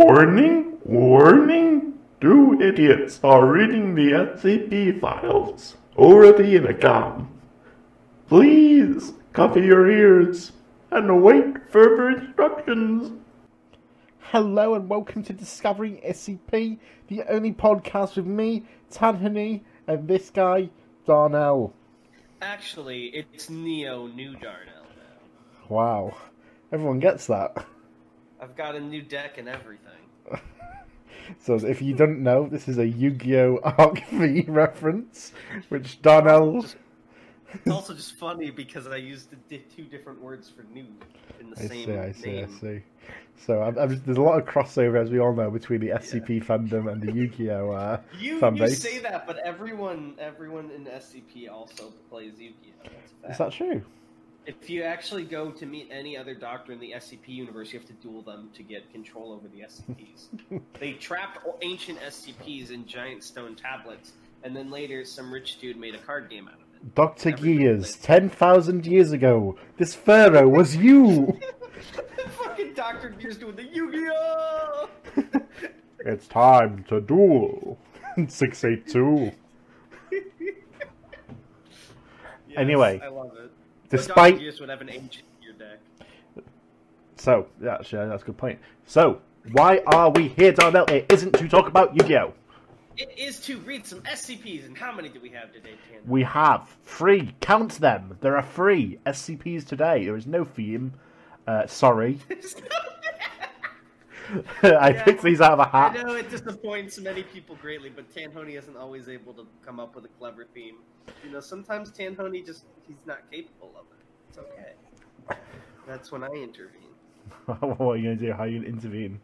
Warning, warning, two idiots are reading the SCP files over the intercom. Please cover your ears and await further instructions. Hello and welcome to Discovering SCP, the only podcast with me, Tanhony, and this guy, Darnell. Actually, it's New Darnell now. Wow, everyone gets that. I've got a new deck and everything. So if you don't know, this is a Yu-Gi-Oh! Arc V reference, which Darnell... It's also just funny because I used two different words for new in the same name. I see. So there's a lot of crossover, as we all know, between the SCP fandom and the Yu-Gi-Oh! Fan base. You say that, but everyone in SCP also plays Yu-Gi-Oh! Is that true? If you actually go to meet any other doctor in the SCP universe, you have to duel them to get control over the SCPs. They trapped ancient SCPs in giant stone tablets, and then later some rich dude made a card game out of it. Dr. Gears, 10,000 years ago, this pharaoh was you! Fucking Dr. Gears doing the Yu-Gi-Oh! It's time to duel. 682. Yes, anyway. I love it. Despite... Dr. Gears would have an ancient in your deck. So, actually, that's a good point. So, why are we here, Darnell? It isn't to talk about Yu-Gi-Oh! It is to read some SCPs, and how many do we have today, Tan? We have 3. Count them. There are 3 SCPs today. There is no theme. Sorry. I picked these out of a hat. I know it disappoints many people greatly, but Tanhony isn't always able to come up with a clever theme. You know, sometimes Tanhony he's not capable of it. It's okay. That's when I intervene. What are you going to do? How are you going to intervene?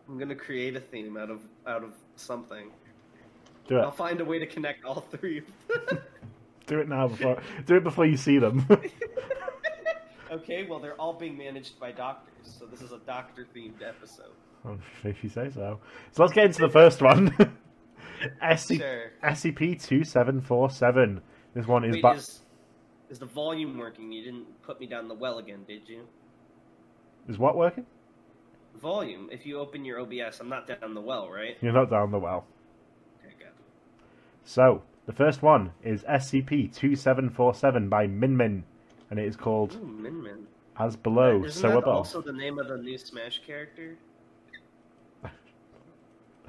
I'm going to create a theme out of something. Do it. I'll find a way to connect all 3 of them. Do it now. Do it before you see them. Okay, well, they're all being managed by doctors, so this is a doctor-themed episode. Oh, if you say so. So let's get into the first one. Sure. SCP-2747. This one is... Wait, is the volume working? You didn't put me down the well again, did you? Is what working? Volume. If you open your OBS, I'm not down the well, right? You're not down the well. Okay, good. So, the first one is SCP-2747 by Min, and it is called Min. As Below, Isn't So that Above. Also the name of the new Smash character? I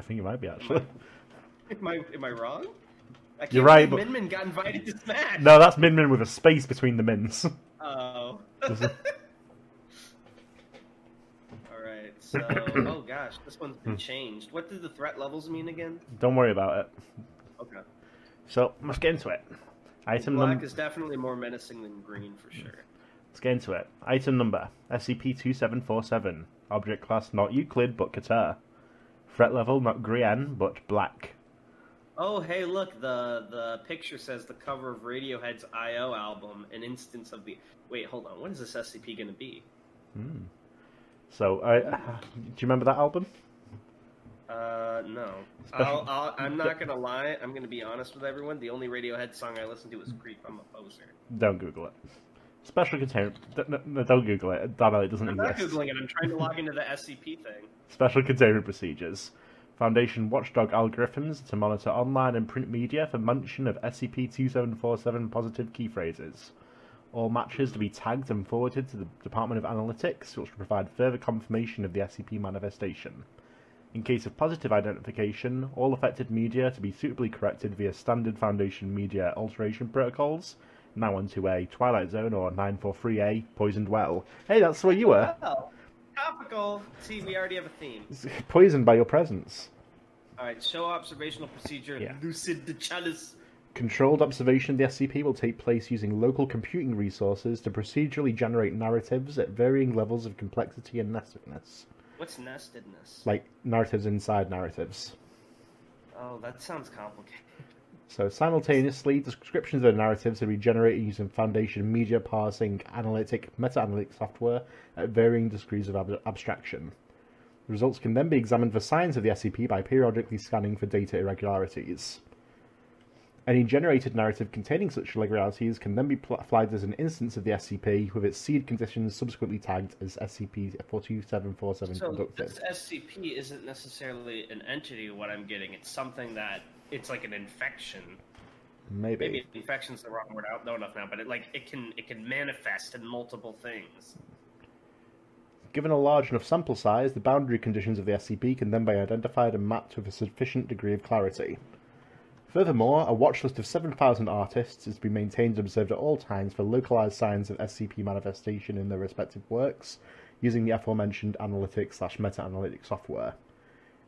think it might be, actually. Am I wrong? I can't You're right, believe Min got invited to Smash! No, that's Min with a space between the mins. Oh. Alright, so... Oh gosh, this one's been changed. What did the threat levels mean again? Don't worry about it. Okay. So, let's get into it. Item Black is definitely more menacing than green, for sure. Let's get into it. Item number, SCP-2747. Object class, not Euclid, but Qatar. Threat level, not Grian, but Black. Oh, hey, look, the picture says the cover of Radiohead's I.O. album, an instance of the... Wait, hold on, what is this SCP going to be? So, do you remember that album? No. I'm not going to lie, I'm going to be honest with everyone, the only Radiohead song I listen to is Creep, I'm a poser. Don't Google it. Special containment... No, don't Google it. Darnell, it doesn't exist. I'm not Googling it, I'm trying to log into the SCP thing. Special containment procedures. Foundation watchdog algorithms to monitor online and print media for mention of SCP-2747 positive key phrases. All matches to be tagged and forwarded to the Department of Analytics, which will provide further confirmation of the SCP manifestation. In case of positive identification, all affected media to be suitably corrected via standard Foundation media alteration protocols. Now onto a Twilight Zone or 943A, Poisoned Well. Hey, that's where you were. Oh, topical. See, we already have a theme. It's poisoned by your presence. Alright, show observational procedure, Lucid the Chalice. Controlled observation of the SCP will take place using local computing resources to procedurally generate narratives at varying levels of complexity and nestedness. What's nestedness? Like, narratives inside narratives. Oh, that sounds complicated. So, simultaneously, descriptions of the narratives will be generated using Foundation media parsing, analytic, meta-analytic software at varying degrees of abstraction. The results can then be examined for signs of the SCP by periodically scanning for data irregularities. Any generated narrative containing such irregularities can then be flagged as an instance of the SCP, with its seed conditions subsequently tagged as SCP-42747 So conducted. this SCP isn't necessarily an entity, what I'm getting. It's something that, it's like an infection. Maybe infection's the wrong word, I don't know enough now, but it can manifest in multiple things. Given a large enough sample size, the boundary conditions of the SCP can then be identified and mapped with a sufficient degree of clarity. Furthermore, a watch list of 7,000 artists is to be maintained and observed at all times for localized signs of SCP manifestation in their respective works, using the aforementioned analytic/meta-analytic software.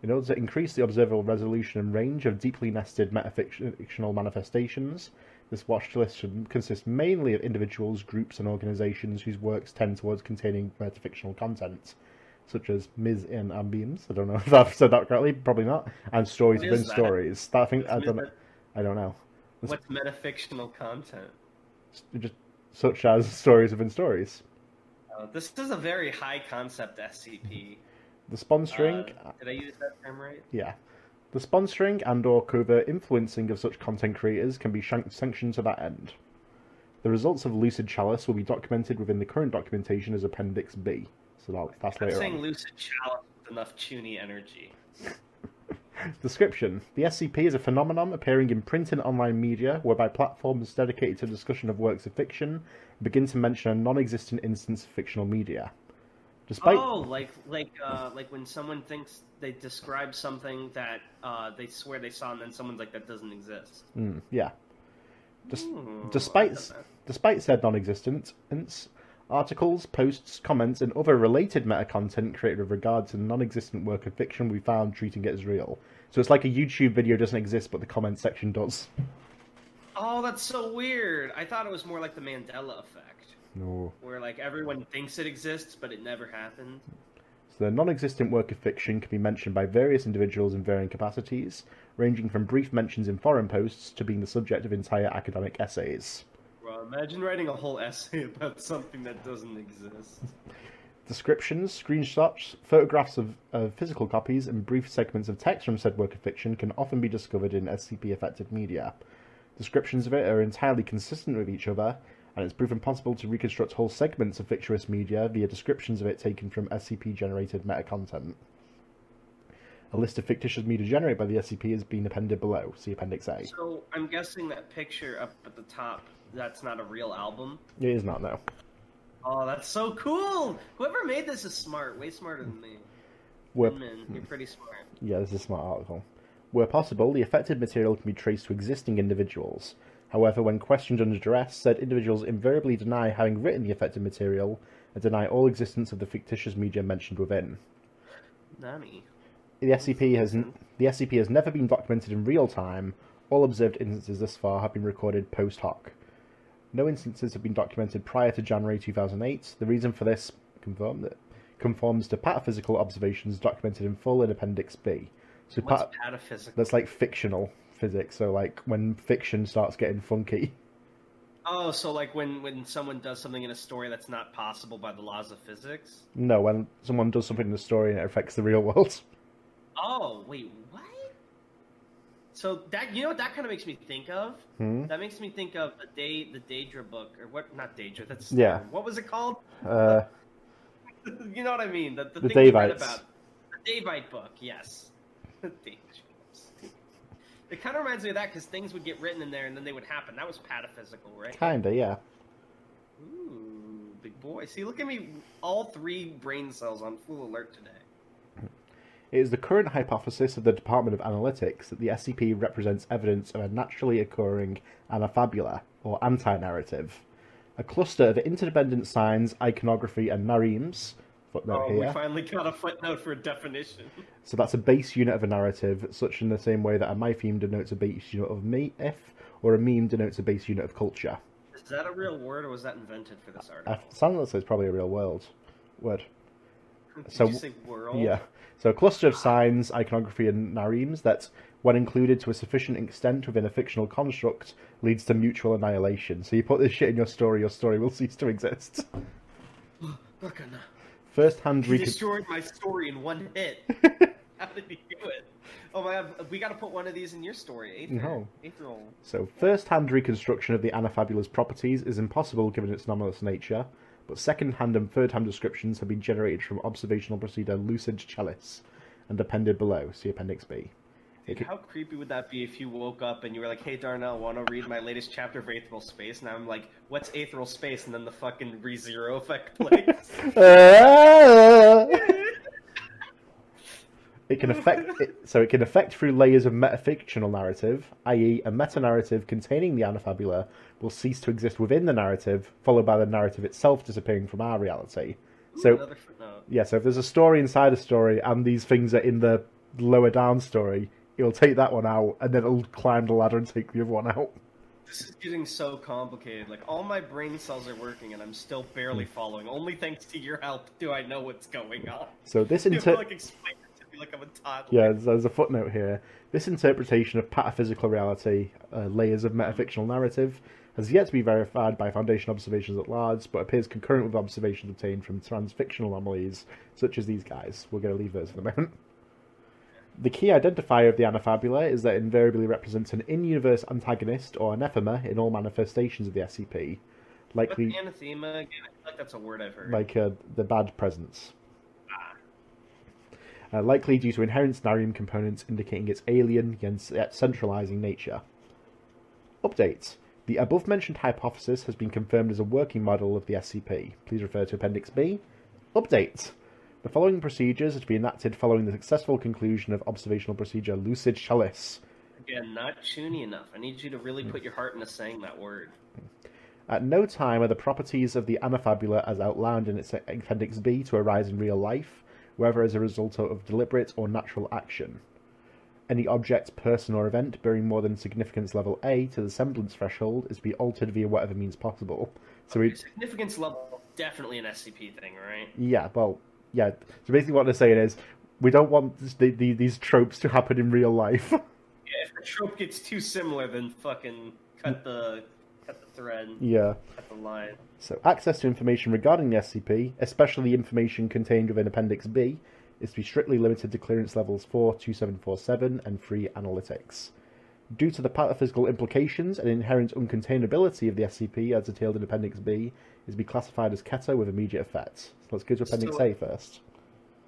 In order to increase the observable resolution and range of deeply nested metafictional manifestations, this watch list should consist mainly of individuals, groups, and organizations whose works tend towards containing metafictional content, such as Ms. in Ambience. I don't know if I've said that correctly, probably not. And stories within stories. I don't know. What's metafictional content? Just such as stories within stories. This is a very high concept SCP. The sponsoring. Did I use that term right? Yeah. The sponsoring and/or covert influencing of such content creators can be sanctioned to that end. The results of Lucid Chalice will be documented within the current documentation as Appendix B. So that's later on. I'm saying Lucid Chalice with enough chuny energy. Description. The SCP is a phenomenon appearing in print and online media whereby platforms dedicated to discussion of works of fiction begin to mention a non-existent instance of fictional media. Despite... Oh, like when someone thinks they describe something that they swear they saw, and then someone's like, that doesn't exist. Yeah. Despite said non-existence, articles, posts, comments, and other related meta-content created with regard to the non-existent work of fiction we found treating it as real. So it's like a YouTube video doesn't exist, but the comment section does. Oh, that's so weird. I thought it was more like the Mandela effect. No. Where, like, everyone thinks it exists, but it never happened. So the non-existent work of fiction can be mentioned by various individuals in varying capacities, ranging from brief mentions in forum posts to being the subject of entire academic essays. Well, imagine writing a whole essay about something that doesn't exist. Descriptions, screenshots, photographs of physical copies, and brief segments of text from said work of fiction can often be discovered in SCP-affected media. Descriptions of it are entirely consistent with each other, and it's proven possible to reconstruct whole segments of fictitious media via descriptions of it taken from SCP-generated meta-content. A list of fictitious media generated by the SCP has been appended below. See Appendix A. So, I'm guessing that picture up at the top, that's not a real album? It is not, no. Oh, that's so cool! Whoever made this is smart. Way smarter than me. You're pretty smart. Yeah, this is a smart article. Where possible, the affected material can be traced to existing individuals. However, when questioned under duress, said individuals invariably deny having written the affected material and deny all existence of the fictitious media mentioned within. Nani? The SCP has never been documented in real time. All observed instances thus far have been recorded post hoc. No instances have been documented prior to January 2008. The reason for this conforms to pataphysical observations documented in full in Appendix B. So what's pataphysical? That's like fictional physics, so like when fiction starts getting funky. Oh, so like when someone does something in a story that's not possible by the laws of physics? No, when someone does something in the story and it affects the real world. Oh, wait, what? So that, you know what that kind of makes me think of? That makes me think of the Daedra book, or what? Not Daedra. That's What was it called? You know what I mean? The thing you read about the Daevite book. Yes. It kind of reminds me of that because things would get written in there and then they would happen. That was pataphysical, right? Kinda, yeah. Ooh, big boy. See, look at me, all 3 brain cells on full alert today. It is the current hypothesis of the Department of Analytics that the SCP represents evidence of a naturally occurring anafabula, or anti-narrative, a cluster of interdependent signs, iconography, and naremes. Footnote here. We finally got a footnote for a definition. So that's a base unit of a narrative, such in the same way that a mytheme denotes a base unit of myth, or a meme denotes a base unit of culture. Is that a real word, or was that invented for this article? Sounds like it's probably a real word. Did you say world? Yeah. So a cluster of signs, iconography, and naremes that, when included to a sufficient extent within a fictional construct, leads to mutual annihilation. So you put this shit in your story will cease to exist. Look, First-hand he destroyed my story in one hit. How did he do it? Oh my god, we gotta put one of these in your story. Eighth roll. So, first-hand reconstruction of the Anafabula's properties is impossible given its anomalous nature, but second-hand and third-hand descriptions have been generated from observational procedure Lucid Chalice and appended below. See Appendix B. Dude, how creepy would that be if you woke up and you were like, hey Darnell, want to read my latest chapter of Aetheral Space? And I'm like, what's Aetheral Space? And then the fucking ReZero effect plays. It can affect through layers of metafictional narrative, i.e. a meta-narrative containing the Anafabula will cease to exist within the narrative, followed by the narrative itself disappearing from our reality. Ooh, so, another footnote. Yeah, so if there's a story inside a story and these things are in the lower down story, it'll take that one out, and then it'll climb the ladder and take the other one out. This is getting so complicated. Like, all my brain cells are working, and I'm still barely following. Only thanks to your help do I know what's going on. So this explain it to me like I'm a toddler. Yeah, there's a footnote here. This interpretation of pataphysical reality, layers of metafictional narrative, has yet to be verified by Foundation observations at large, but appears concurrent with observations obtained from transfictional anomalies, such as these guys. We're going to leave those for the moment. The key identifier of the Anafabula is that it invariably represents an in-universe antagonist or anathema in all manifestations of the SCP. Likely, what's anathema again? I feel like that's a word I've heard. Like the bad presence. Likely due to inherent Cenarium components indicating its alien yet centralizing nature. Update. The above-mentioned hypothesis has been confirmed as a working model of the SCP. Please refer to Appendix B. Update. The following procedures are to be enacted following the successful conclusion of observational procedure Lucid Chalice. Again, not chuny enough. I need you to really put your heart into saying that word. At no time are the properties of the Anafabula as outlined in its Appendix B to arise in real life, whether as a result of deliberate or natural action. Any object, person, or event bearing more than significance level A to the semblance threshold is to be altered via whatever means possible. So significance level, definitely an SCP thing, right? Yeah, well, yeah. So basically what they're saying is, we don't want these tropes to happen in real life. Yeah, if the trope gets too similar, then fucking cut the thread. Yeah. Cut the line. So access to information regarding the SCP, especially information contained within Appendix B, is to be strictly limited to clearance levels 4, 2747, and 3 analytics. Due to the pataphysical implications and inherent uncontainability of the SCP as detailed in Appendix B, is to be classified as keto with immediate effect. So let's go to Appendix A first.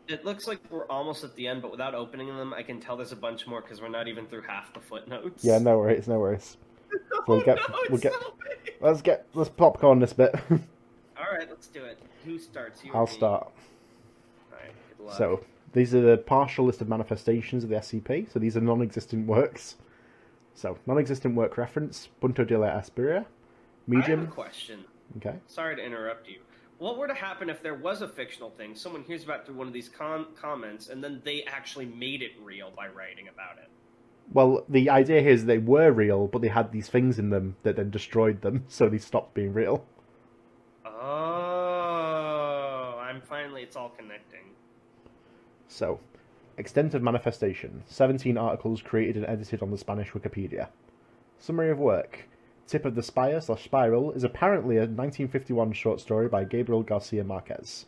It looks like we're almost at the end, but without opening them, I can tell there's a bunch more because we're not even through half the footnotes. Yeah, no worries, no worries. Let's popcorn this bit. Alright, let's do it. Who starts? You I'll start. Alright, good luck. So, these are the partial list of manifestations of the SCP. So these are non-existent works. So, non-existent work reference, Punto de la Aspiria, medium. I have a question. Okay. Sorry to interrupt you. What were to happen if there was a fictional thing, someone hears about through one of these comments, and then they actually made it real by writing about it? Well, the idea here is they were real, but they had these things in them that then destroyed them, so they stopped being real. Oh, it's all connecting. So, extent of manifestation. 17 articles created and edited on the Spanish Wikipedia. Summary of work. Tip of the Spire/Spiral is apparently a 1951 short story by Gabriel Garcia Marquez.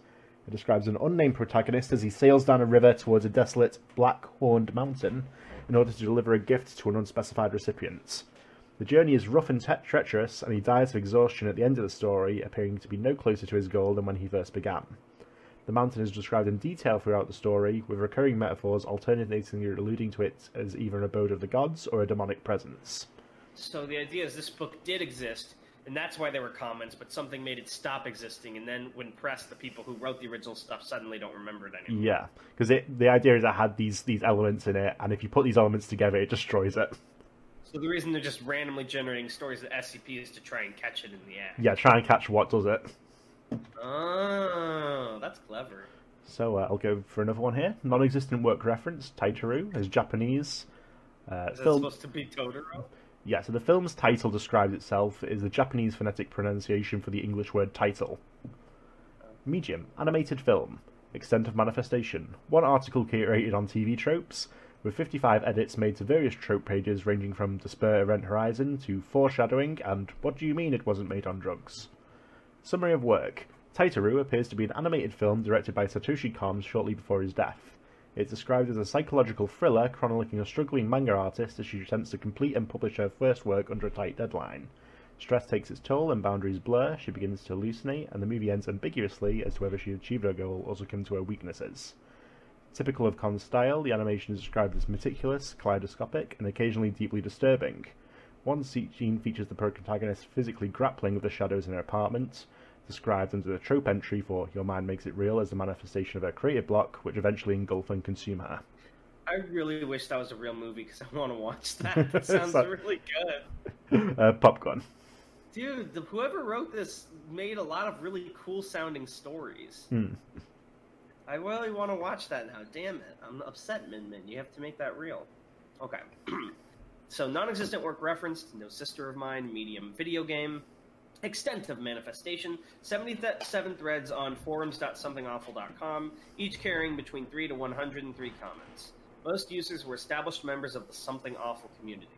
It describes an unnamed protagonist as he sails down a river towards a desolate, black-horned mountain in order to deliver a gift to an unspecified recipient. The journey is rough and treacherous, and he dies of exhaustion at the end of the story, appearing to be no closer to his goal than when he first began. The mountain is described in detail throughout the story, with recurring metaphors alternating alluding to it as either an abode of the gods or a demonic presence. So the idea is this book did exist, and that's why there were comments, but something made it stop existing, and then when pressed, the people who wrote the original stuff suddenly don't remember it anymore. Yeah, because the idea is it had these elements in it, and if you put these elements together, it destroys it. So the reason they're just randomly generating stories at SCP is to try and catch it in the act. Yeah, try and catch what does it. Oh, that's clever. So I'll go for another one here. Non-existent work reference, Taitaru, is Japanese. Is that supposed to be Totoro? Yeah, so the film's title describes itself as the Japanese phonetic pronunciation for the English word title. Medium, animated film. Extent of manifestation. One article curated on TV tropes, with 55 edits made to various trope pages ranging from Despair Event Horizon to Foreshadowing and What Do You Mean It Wasn't Made on Drugs? Summary of work. Taitaru appears to be an animated film directed by Satoshi Kon shortly before his death. It's described as a psychological thriller chronicling a struggling manga artist as she attempts to complete and publish her first work under a tight deadline. Stress takes its toll and boundaries blur, she begins to hallucinate, and the movie ends ambiguously as to whether she achieved her goal or succumbed to her weaknesses. Typical of Con's style, the animation is described as meticulous, kaleidoscopic, and occasionally deeply disturbing. One scene features the protagonist physically grappling with the shadows in her apartment, described under the trope entry for "Your mind makes it real" as a manifestation of her creative block, which eventually engulf and consume her. I really wish that was a real movie because I want to watch that. That sounds really good. Popcorn. Dude, whoever wrote this made a lot of really cool sounding stories. I really want to watch that now. Damn it. I'm upset, Min Min. You have to make that real. Okay. So, non-existent work referenced, No Sister of Mine, medium video game, extent of manifestation, 77 threads on forums.somethingawful.com, each carrying between 3 to 103 comments. Most users were established members of the Something Awful community.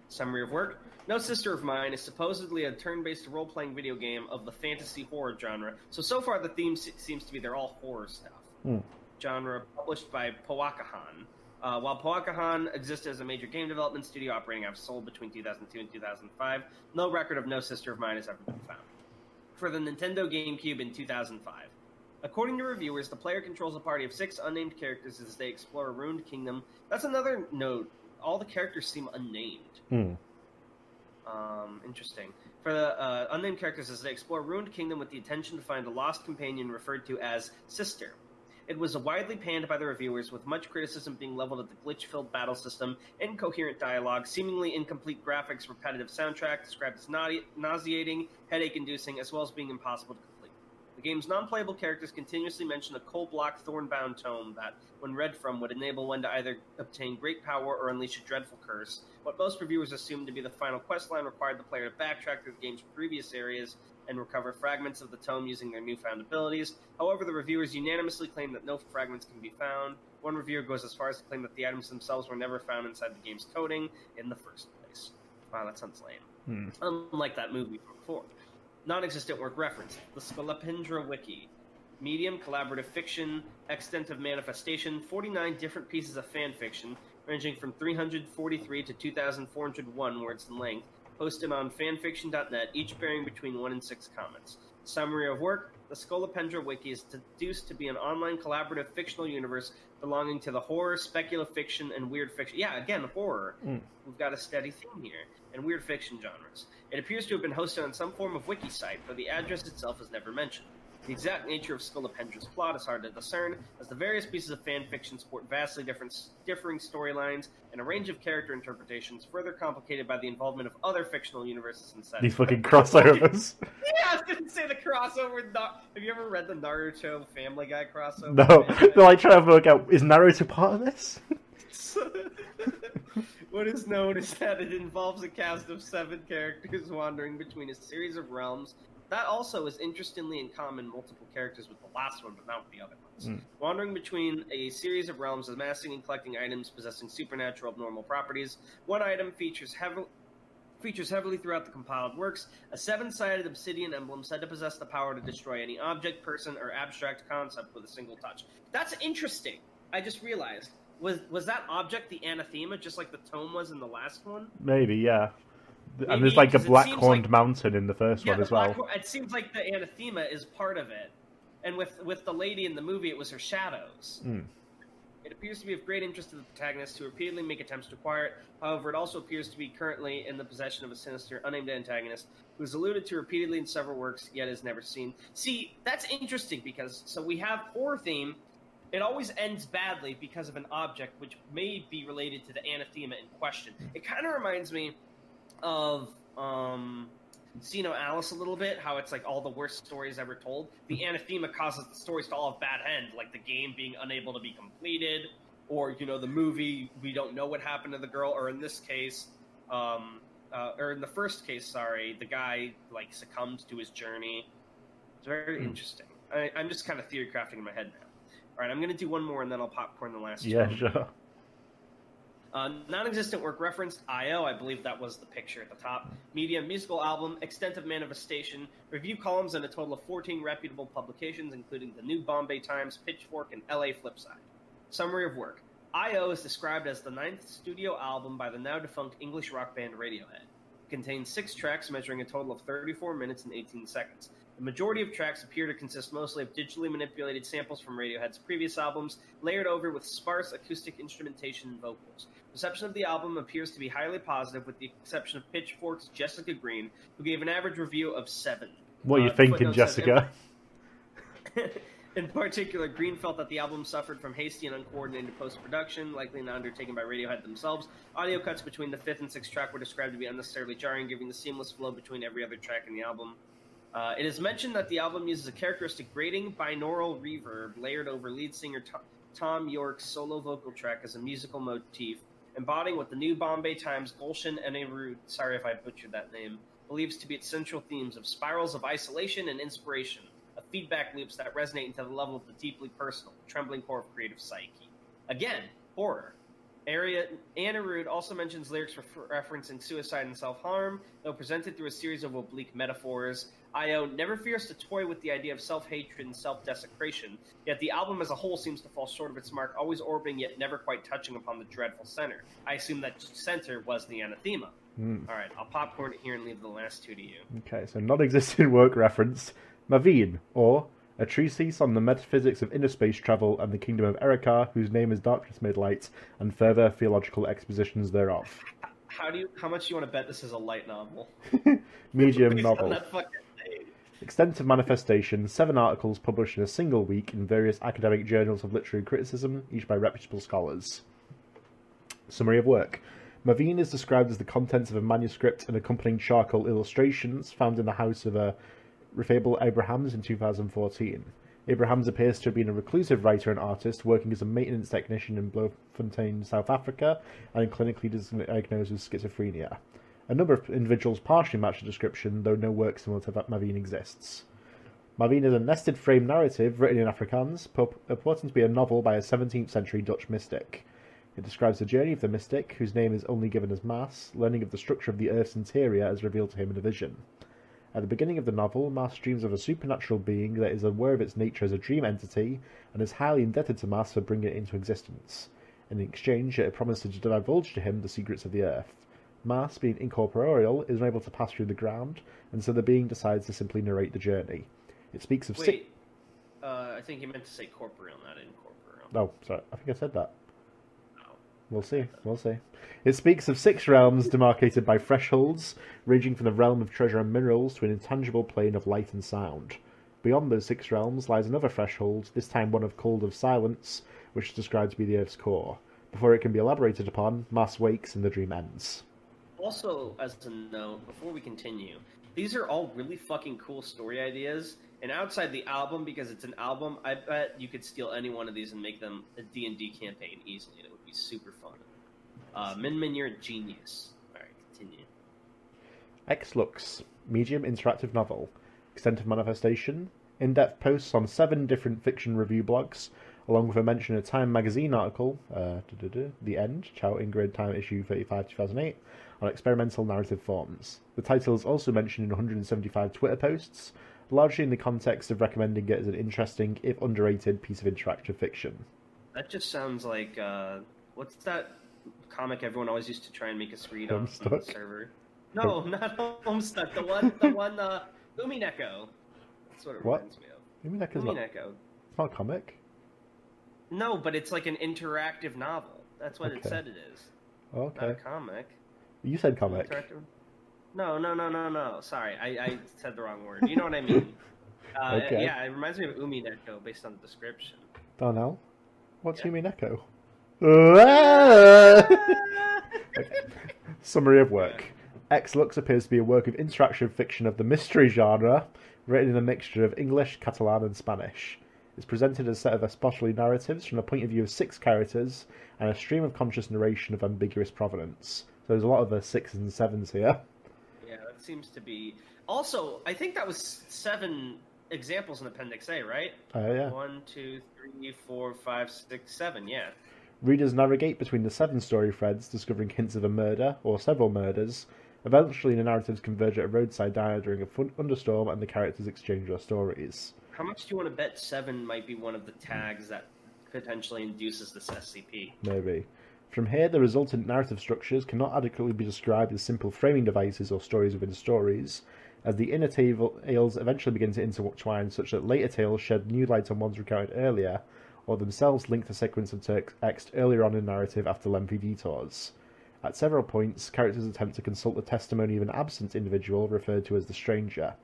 Summary of work. No Sister of Mine is supposedly a turn-based role-playing video game of the fantasy horror genre. So far the theme seems to be they're all horror stuff. Genre published by Powakahan. While Powakahan existed as a major game development studio operating out of Seoul between 2002 and 2005, no record of No Sister of Mine has ever been found. For the Nintendo GameCube in 2005. According to reviewers, the player controls a party of 6 unnamed characters as they explore a ruined kingdom. That's another note. All the characters seem unnamed. Interesting. For the unnamed characters as they explore a ruined kingdom with the intention to find a lost companion referred to as Sister. It was widely panned by the reviewers, with much criticism being leveled at the glitch-filled battle system, incoherent dialogue, seemingly incomplete graphics, repetitive soundtrack, described as nauseating, headache-inducing, as well as being impossible to complete. The game's non-playable characters continuously mention a coal-block, thorn-bound tome that, when read from, would enable one to either obtain great power or unleash a dreadful curse. What most reviewers assumed to be the final questline required the player to backtrack through the game's previous areas and recover fragments of the tome using their newfound abilities. However, the reviewers unanimously claim that no fragments can be found. One reviewer goes as far as to claim that the items themselves were never found inside the game's coding in the first place. Wow, that sounds lame. Unlike that movie from before. Non-existent work referenced. The Scolopendra Wiki. Medium, collaborative fiction, extent of manifestation, 49 different pieces of fan fiction, ranging from 343 to 2,401 words in length, posted on fanfiction.net, each bearing between 1 and 6 comments. Summary of work. The Scolopendra Wiki is deduced to be an online collaborative fictional universe belonging to the horror, speculative fiction, and weird fiction. Yeah, again, horror. We've got a steady theme here. And weird fiction genres. It appears to have been hosted on some form of wiki site, but the address itself is never mentioned. The exact nature of Scolopendra's plot is hard to discern, as the various pieces of fan fiction support vastly differing storylines and a range of character interpretations, further complicated by the involvement of other fictional universes and settings. These fucking crossovers. Yeah, I was going to say the crossover. Have you ever read the Naruto Family Guy crossover? No, they're like trying to work out, is Naruto part of this? What is known is that it involves a cast of 7 characters wandering between a series of realms. That also is interestingly in common multiple characters with the last one, but not with the other ones. Wandering between a series of realms, amassing and collecting items possessing supernatural abnormal properties. One item features heavily throughout the compiled works, a 7-sided obsidian emblem said to possess the power to destroy any object, person, or abstract concept with a single touch. That's interesting. I just realized. Was that object the anathema, just like the tome was in the last one? Maybe, yeah. Maybe, and there's like a black horned like, mountain in the first one as well. It seems like the anathema is part of it. And with the lady in the movie, it was her shadows. It appears to be of great interest to the protagonist, who repeatedly make attempts to acquire it. However, it also appears to be currently in the possession of a sinister, unnamed antagonist, who is alluded to repeatedly in several works, yet is never seen. See, that's interesting, because so we have horror theme. It always ends badly because of an object which may be related to the anathema in question. It kind of reminds me of See Alice a little bit, how it's like all the worst stories ever told. The anathema causes the stories to all have bad end, like the game being unable to be completed, or, the movie, we don't know what happened to the girl, or in this case, or in the first case, sorry, the guy, succumbed to his journey. It's very interesting. I'm just kind of theory crafting in my head now. All right, I'm going to do one more, and then I'll popcorn the last two. Yeah, sure. Non-existent work referenced, I.O., I believe that was the picture at the top. Medium musical album, extent of manifestation, review columns, and a total of 14 reputable publications, including the New Bombay Times, Pitchfork, and LA Flipside. Summary of work. I.O. is described as the 9th studio album by the now-defunct English rock band Radiohead. It contains 6 tracks measuring a total of 34 minutes and 18 seconds. The majority of tracks appear to consist mostly of digitally manipulated samples from Radiohead's previous albums, layered over with sparse acoustic instrumentation and vocals. Reception of the album appears to be highly positive, with the exception of Pitchfork's Jessica Green, who gave an average review of 7. What are you thinking, Jessica? In particular, Green felt that the album suffered from hasty and uncoordinated post-production, likely not undertaken by Radiohead themselves. Audio cuts between the 5th and 6th track were described to be unnecessarily jarring, giving the seamless flow between every other track in the album. It is mentioned that the album uses a characteristic grating binaural reverb layered over lead singer Tom York's solo vocal track as a musical motif, embodying what the New Bombay Times Gulshan Anirudh, sorry if I butchered that name, believes to be its central themes of spirals of isolation and inspiration, of feedback loops that resonate into the level of the deeply personal, trembling core of creative psyche. Again, horror. Anirudh also mentions lyrics referencing suicide and self-harm, though presented through a series of oblique metaphors. I.O. never fears to toy with the idea of self-hatred and self-desecration, yet the album as a whole seems to fall short of its mark, always orbiting yet never quite touching upon the dreadful center. I assume that center was the anathema. Alright, I'll popcorn it here and leave the last 2 to you. Okay, so non-existent work referenced. Maveen, or a treatise on the metaphysics of inner space travel and the kingdom of Erika, whose name is darkness made light, and further theological expositions thereof. How much do you want to bet this is a light novel? Medium Based novel. on that fucking name. Extensive manifestation, 7 articles published in a single week in various academic journals of literary criticism, each by reputable scholars. Summary of work. Maveen is described as the contents of a manuscript and accompanying charcoal illustrations found in the house of Rafable Abrahams in 2014. Abrahams appears to have been a reclusive writer and artist working as a maintenance technician in Bloemfontein, South Africa, and clinically diagnosed with schizophrenia. A number of individuals partially match the description, though no work similar to Maveen exists. Maveen is a nested frame narrative written in Afrikaans, purporting to be a novel by a 17th century Dutch mystic. It describes the journey of the mystic, whose name is only given as Maas, learning of the structure of the Earth's interior as revealed to him in a vision. At the beginning of the novel, Maas dreams of a supernatural being that is aware of its nature as a dream entity, and is highly indebted to Maas for bringing it into existence. In exchange, it promises to divulge to him the secrets of the Earth. Maas, being incorporeal, is unable to pass through the ground, and so the being decides to simply narrate the journey. It speaks of I think you meant to say corporeal, not incorporeal. Oh, sorry, I think I said that. We'll see. It speaks of 6 realms demarcated by thresholds, ranging from the realm of treasure and minerals to an intangible plane of light and sound. Beyond those 6 realms lies another threshold, this time one of cold of silence, which is described to be the Earth's core. Before it can be elaborated upon, Maas wakes and the dream ends. Also, as a note, before we continue, these are all really fucking cool story ideas, and outside the album, because it's an album, I bet you could steal any one of these and make them a D&D campaign easily, and it would be super fun. Min, you're a genius. Alright, continue. X-Lux, medium interactive novel. Extent of manifestation. In-depth posts on 7 different fiction review blogs, along with a mention of a Time magazine article, The End, Chow Ingrid, Time issue 35, 2008, on experimental narrative forms. The title is also mentioned in 175 Twitter posts, largely in the context of recommending it as an interesting, if underrated, piece of interactive fiction. That just sounds like, what's that comic everyone always used to try and make us read on the server? No, not Homestuck. The one, Umineko. That's what it reminds me of. Umineko. It's not a comic. No, but it's like an interactive novel. That's what it said it is. Okay. Not a comic. You said comic. No. Sorry, I said the wrong word. You know what I mean. Okay. Yeah, it reminds me of Umineko based on the description. Darnell, what's Umineko? Summary of work. X-Lux appears to be a work of interactive fiction of the mystery genre, written in a mixture of English, Catalan, and Spanish. It's presented as a set of especially narratives from the point of view of 6 characters and a stream of conscious narration of ambiguous provenance. So there's a lot of 6s and 7s here. Yeah, that seems to be... Also, I think that was 7 examples in Appendix A, right? Yeah. 1, 2, 3, 4, 5, 6, 7, yeah. Readers navigate between the 7 story threads, discovering hints of a murder, or several murders. Eventually, the narratives converge at a roadside diner during a thunderstorm, and the characters exchange their stories. How much do you want to bet 7 might be one of the tags that potentially induces this SCP. Maybe. From here, the resultant narrative structures cannot adequately be described as simple framing devices or stories within stories, as the inner tales eventually begin to intertwine such that later tales shed new light on ones recounted earlier, or themselves link the sequence of text earlier on in narrative after lengthy detours. At several points, characters attempt to consult the testimony of an absent individual referred to as the Stranger.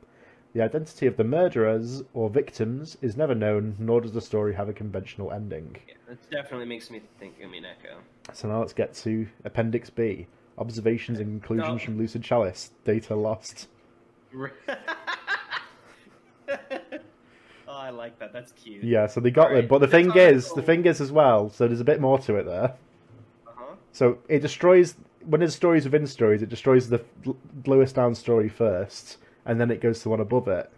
The identity of the murderers, or victims, is never known, nor does the story have a conventional ending. Yeah, that definitely makes me think of Mineko. So now let's get to Appendix B. Observations and conclusions from Lucid Chalice. Data lost. Oh, I like that. That's cute. Yeah, so they got them. But the thing is as well, so there's a bit more to it there. Uh-huh. So it destroys, when there's stories within stories, it destroys the lowest down story first, and then it goes to one above it.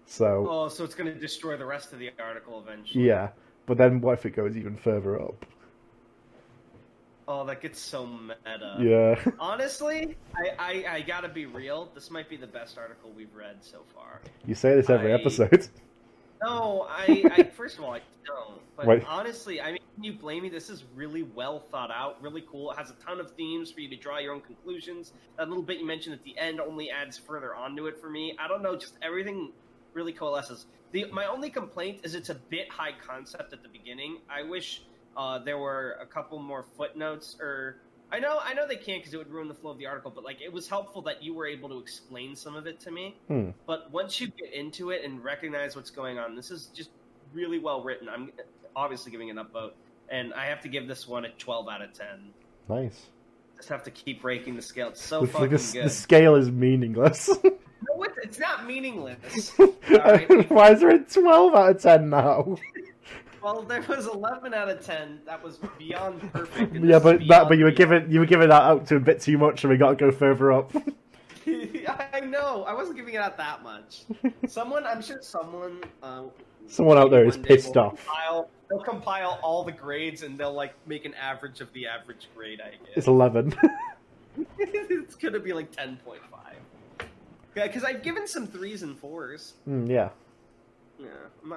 So. Oh, so it's going to destroy the rest of the article eventually. Yeah, but then what if it goes even further up? Oh, that gets so meta. Yeah. Honestly, I gotta be real. This might be the best article we've read so far. You say this every episode. No, I first of all, I don't. But Wait. honestly, I mean, can you blame me? This is really well thought out, really cool. It has a ton of themes for you to draw your own conclusions. That little bit you mentioned at the end only adds further onto it for me. I don't know, just everything really coalesces. My only complaint is it's a bit high concept at the beginning. I wish there were a couple more footnotes, or I know they can't because it would ruin the flow of the article, but like it was helpful that you were able to explain some of it to me. But once you get into it and recognize what's going on, this is just really well written. I'm obviously giving it an upvote, and I have to give this one a 12 out of 10. Nice. Just have to keep breaking the scale. It's so fucking good. The scale is meaningless. No, it's not meaningless. Right? Why is there a 12 out of 10 now? Well, there was 11 out of 10. That was beyond perfect. Yeah, but you were giving that out to a bit too much, and we got to go further up. I know. I wasn't giving it out that much. I'm sure someone out there is pissed off. They'll compile all the grades, and they'll like make an average of the average grade I get. It's 11. It's gonna be like 10.5. Yeah, because I've given some 3s and 4s. Yeah. Yeah.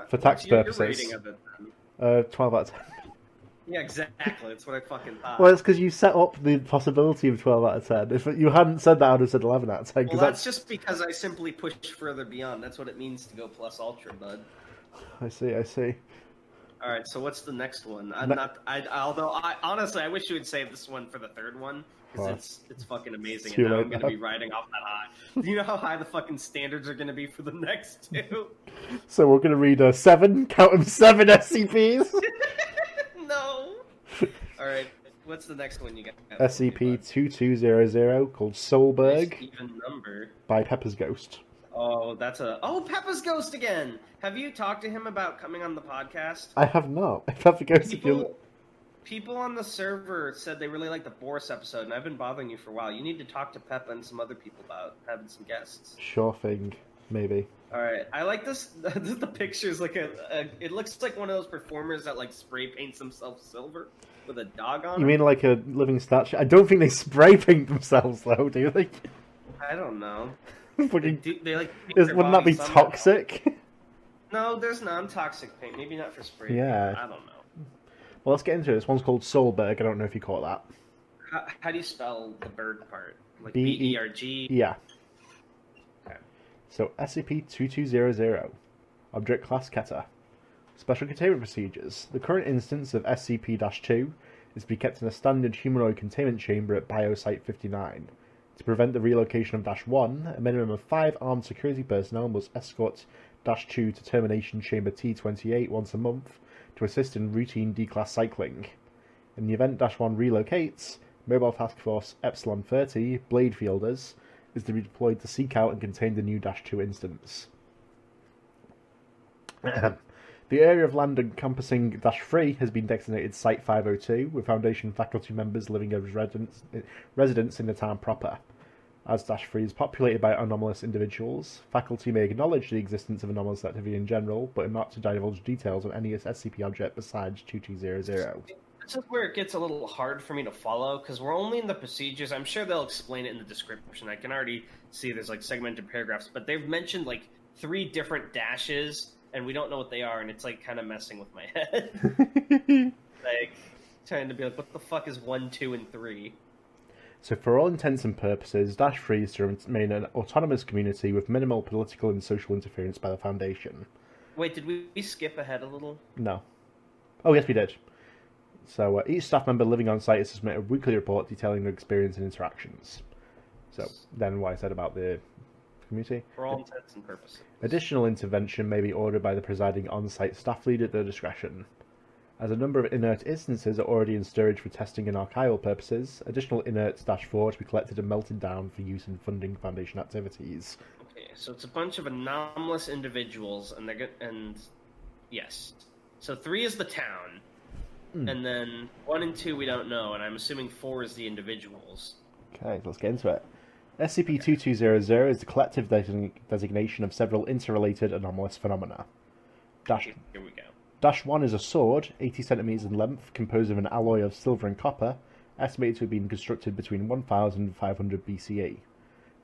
For tax purposes. Your rating of it, 12 out of 10. Yeah, exactly. That's what I fucking thought. Well, it's because you set up the possibility of 12 out of 10. If you hadn't said that, I would have said 11 out of 10. Well, that's just because I simply pushed further beyond. That's what it means to go plus ultra, bud. I see. All right, so what's the next one? Although honestly, I wish you would save this one for the third one because it's fucking amazing. And now I'm going to be riding off that high. Do you know how high the fucking standards are going to be for the next two? So we're going to read 7, count them, 7 SCPs. No. All right, what's the next one you got? SCP-2200 called Solberg. Nice even number. By Pepper's Ghost. Oh, Peppa's Ghost again. Have you talked to him about coming on the podcast? I have not. Pepper Ghost. People on the server said they really liked the Boris episode, and I've been bothering you for a while. You need to talk to Peppa and some other people about having some guests. Sure thing. Maybe. All right. I like this. The picture's like it looks like one of those performers that like spray paints themselves silver with a dog on. You mean like a living statue? I don't think they spray paint themselves though, do they? I don't know. Wouldn't that be toxic? No, there's non-toxic paint. Maybe not for spray. Yeah. Paint. I don't know. Well, let's get into it. This one's called Solberg. I don't know if you caught that. How do you spell the berg part? Like B-E-R-G? B-E-R-G? Yeah. Okay. So, SCP-2200. Object Class Keter. Special Containment Procedures. The current instance of SCP-2 is to be kept in a standard humanoid containment chamber at Biosite 59. To prevent the relocation of -1, a minimum of 5 armed security personnel must escort -2 to Termination Chamber T-28 once a month to assist in routine D-Class cycling. In the event -1 relocates, Mobile Task Force Epsilon 30, Blade Fielders, is to be deployed to seek out and contain the new -2 instance. The area of land encompassing -3 has been designated Site 502, with Foundation faculty members living as residents in the town proper. As -3 is populated by anomalous individuals, faculty may acknowledge the existence of anomalous activity in general, but are not to divulge details on any SCP object besides 2200. This is where it gets a little hard for me to follow, because we're only in the procedures. I'm sure they'll explain it in the description. I can already see there's like segmented paragraphs, but they've mentioned like 3 different dashes, and we don't know what they are, and it's like kind of messing with my head. Like trying to be like, what the fuck is 1, 2, and 3? So for all intents and purposes, -3 is to remain an autonomous community with minimal political and social interference by the Foundation. Wait, did we skip ahead a little? No. Oh, yes, we did. So each staff member living on site is to submit a weekly report detailing their experience and interactions. So then what I said about the community. For all intents and purposes. Additional intervention may be ordered by the presiding on-site staff lead at their discretion. As a number of inert instances are already in storage for testing and archival purposes, additional inerts -4 to be collected and melted down for use in funding Foundation activities. Okay, so it's a bunch of anomalous individuals, and they're and yes. So 3 is the town, and then 1 and 2 we don't know, and I'm assuming 4 is the individuals. Okay, let's get into it. SCP-2200 is the collective designation of several interrelated anomalous phenomena. Here we go. -1 is a sword, 80 centimeters in length, composed of an alloy of silver and copper, estimated to have been constructed between 1000 and 500 BCE.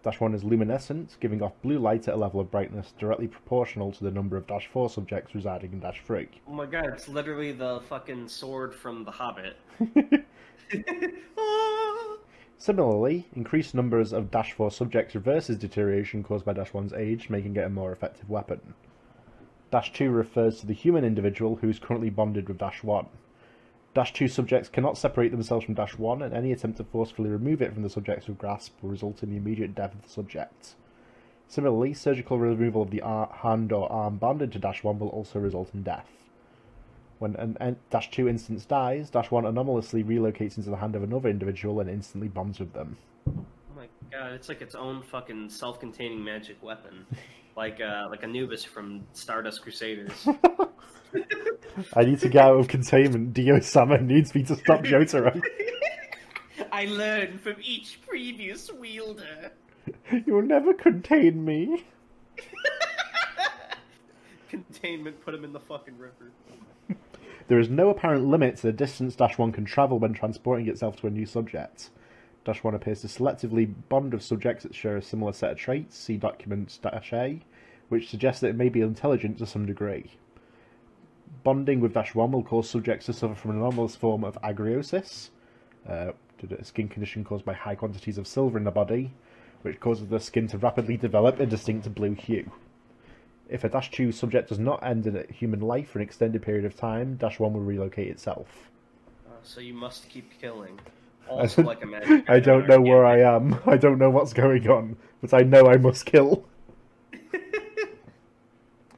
-1 is luminescent, giving off blue light at a level of brightness directly proportional to the number of -4 subjects residing in -3. Oh my god, it's literally the fucking sword from The Hobbit. Similarly, increased numbers of -4 subjects reverses deterioration caused by -1's age, making it a more effective weapon. -2 refers to the human individual who is currently bonded with -1. -2 subjects cannot separate themselves from -1, and any attempt to forcefully remove it from the subject's grasp will result in the immediate death of the subject. Similarly, surgical removal of the hand or arm bonded to -1 will also result in death. When an -2 instance dies, -1 anomalously relocates into the hand of another individual and instantly bonds with them. Oh my god, it's like its own fucking self-containing magic weapon. Like Anubis from Stardust Crusaders. I need to get out of containment. Dio-sama needs me to stop Jotaro. I learned from each previous wielder. You'll never contain me. Containment, put him in the fucking river. There is no apparent limit to the distance -1 can travel when transporting itself to a new subject. -1 appears to selectively bond with subjects that share a similar set of traits, see document -A, which suggests that it may be intelligent to some degree. Bonding with -1 will cause subjects to suffer from an anomalous form of agriosis, a skin condition caused by high quantities of silver in the body, which causes the skin to rapidly develop a distinct blue hue. If a -2 subject does not end in a human life for an extended period of time, -1 will relocate itself. So you must keep killing. Also like a magic. I don't know where I am. I don't know what's going on, but I know I must kill.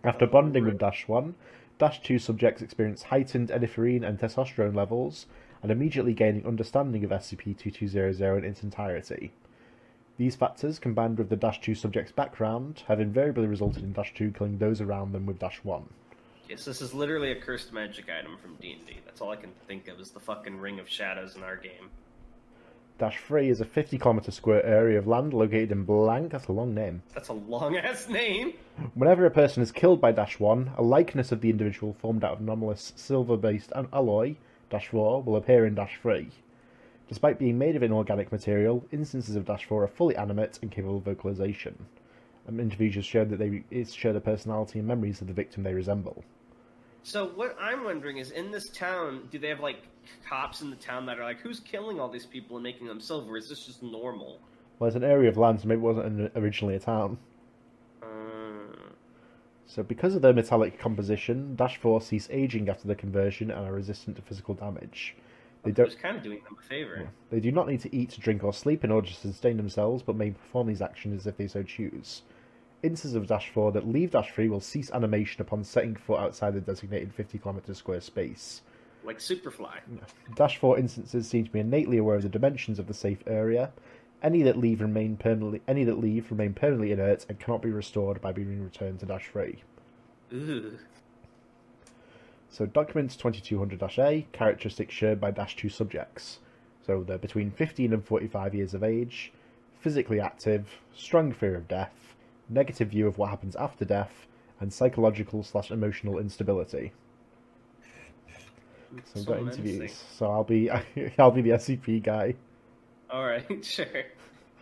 After bonding with -1, -2 subjects experience heightened enephrine and testosterone levels, and immediately gaining understanding of SCP-2200 in its entirety. These factors, combined with the -2 subject's background, have invariably resulted in -2 killing those around them with -1. Yes, this is literally a cursed magic item from D&D. That's all I can think of is the fucking Ring of Shadows in our game. -3 is a 50-kilometer square area of land located in blank. That's a long name. That's a long-ass name! Whenever a person is killed by -1, a likeness of the individual formed out of anomalous silver-based alloy, -4, will appear in -3. Despite being made of inorganic material, instances of -4 are fully animate and capable of vocalization. Individuals showed that they share the personality and memories of the victim they resemble. So what I'm wondering is, in this town, do they have, like, cops in the town that are like, who's killing all these people and making them silver? Is this just normal? Well, it's an area of land, so maybe it wasn't originally a town. So because of their metallic composition, -4 cease aging after the conversion and are resistant to physical damage. It's kind of doing them a favor. Yeah. They do not need to eat, drink, or sleep in order to sustain themselves, but may perform these actions if they so choose. Instances of -4 that leave -3 will cease animation upon setting foot outside the designated 50-kilometer square space. Like Superfly. -4 instances seem to be innately aware of the dimensions of the safe area. Any that leave remain permanently inert and cannot be restored by being returned to -3. Ooh. So documents 2200-A, characteristics shared by -2 subjects. So they're between 15 and 45 years of age, physically active, strong fear of death, negative view of what happens after death, and psychological/emotional instability. So I've got interviews. So I'll be the SCP guy. Alright, sure.